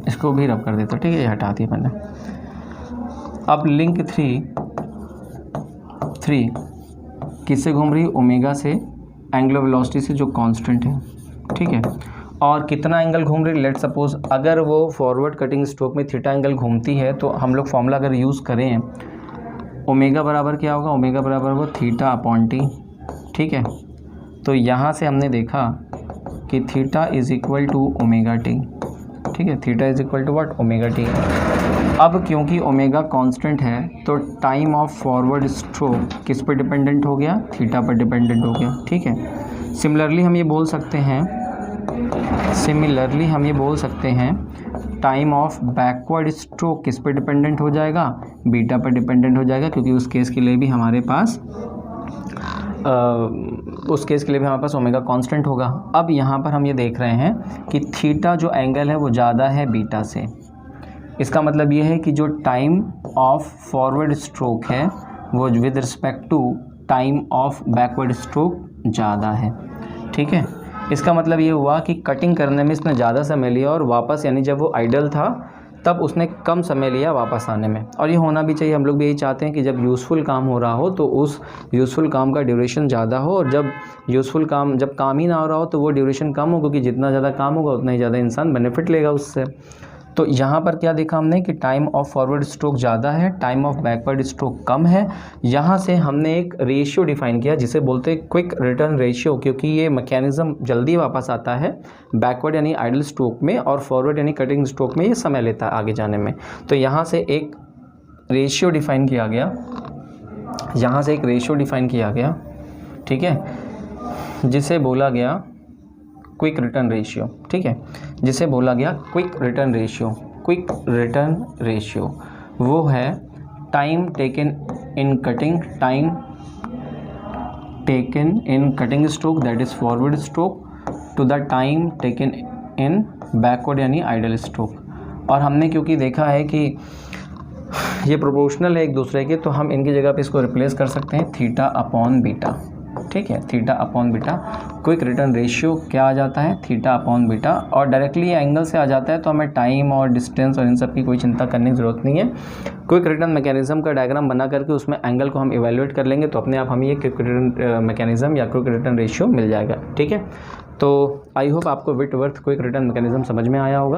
इसको भी रब कर देता हूँ, ठीक है, ये हटा दिया मैंने। अब लिंक 3 किससे घूम रही है, ओमेगा से, एंगुलर वेलोसिटी से जो कांस्टेंट है, ठीक है। और कितना एंगल घूम रही है, लेट सपोज अगर वो फॉरवर्ड कटिंग स्ट्रोक में थीटा एंगल घूमती है तो हम लोग फॉर्मूला अगर यूज़ करें, ओमेगा बराबर क्या होगा, ओमेगा बराबर होगा थीटा अपॉन टी, ठीक है। तो यहाँ से हमने देखा कि theta is equal to omega t, ठीक है। Theta is equal to what, omega t. अब क्योंकि ओमेगा कांस्टेंट है तो टाइम ऑफ फॉरवर्ड स्ट्रोक किस पर डिपेंडेंट हो गया, थीटा पर डिपेंडेंट हो गया, ठीक है। सिमिलरली हम ये बोल सकते हैं टाइम ऑफ बैकवर्ड स्ट्रोक किस पर डिपेंडेंट हो जाएगा, बीटा पर डिपेंडेंट हो जाएगा, क्योंकि उस केस के लिए भी हमारे पास ओमेगा कांस्टेंट होगा। अब यहाँ पर हम ये देख रहे हैं कि थीटा जो एंगल है वो ज़्यादा है बीटा से। इसका मतलब ये है कि जो टाइम ऑफ फॉरवर्ड स्ट्रोक है वो with respect to time of backward stroke ज़्यादा है, ठीक है। इसका मतलब ये हुआ कि कटिंग करने में इसने ज़्यादा समय लिया और वापस, यानी जब वो आइडल था तब उसने कम समय लिया वापस आने में। और ये होना भी चाहिए, हम लोग भी यही चाहते हैं कि जब यूज़फुल काम हो रहा हो तो उस यूज़फुल काम का ड्यूरेशन ज़्यादा हो, और जब काम ही ना हो रहा हो तो वो ड्यूरेशन कम हो, क्योंकि जितना ज़्यादा काम होगा उतना ही ज़्यादा इंसान बेनिफिट लेगा उससे। तो यहाँ पर क्या देखा हमने कि टाइम ऑफ फॉरवर्ड स्ट्रोक ज़्यादा है, टाइम ऑफ बैकवर्ड स्ट्रोक कम है। यहाँ से हमने एक रेशियो डिफाइन किया जिसे बोलते हैं क्विक रिटर्न रेशियो, क्योंकि ये मैकेनिज़्म जल्दी वापस आता है बैकवर्ड यानी आइडल स्ट्रोक में, और फॉरवर्ड यानी कटिंग स्ट्रोक में ये समय लेता है आगे जाने में। तो यहाँ से एक रेशियो डिफाइन किया गया, यहाँ से एक रेशियो डिफाइन किया गया, ठीक है, जिसे बोला गया क्विक रिटर्न रेशियो, ठीक है, जिसे बोला गया quick return ratio. Quick return ratio वो है time taken in cutting, time taken in cutting stroke that is forward stroke to the time taken in backward यानी आइडल स्ट्रोक। और हमने क्योंकि देखा है कि ये प्रोपोर्शनल है एक दूसरे के, तो हम इनकी जगह पे इसको रिप्लेस कर सकते हैं थीटा अपॉन बीटा, ठीक है, theta upon beta. Quick return ratio क्या आ जाता है, थीटा अपॉन बीटा, और डायरेक्टली एंगल से आ जाता है, तो हमें टाइम और डिस्टेंस और इन सब की कोई चिंता करने की ज़रूरत नहीं है। क्विक रिटर्न मैकेनिज्म का डायग्राम बना करके उसमें एंगल को हम इवेल्युएट कर लेंगे, तो अपने आप हमें ये क्विक रिटर्न मैकेनिज्म या क्विक रिटर्न रेशियो मिल जाएगा, ठीक है। तो आई होप आपको विटवर्थ क्विक रिटर्न मैकेनिज्म समझ में आया होगा।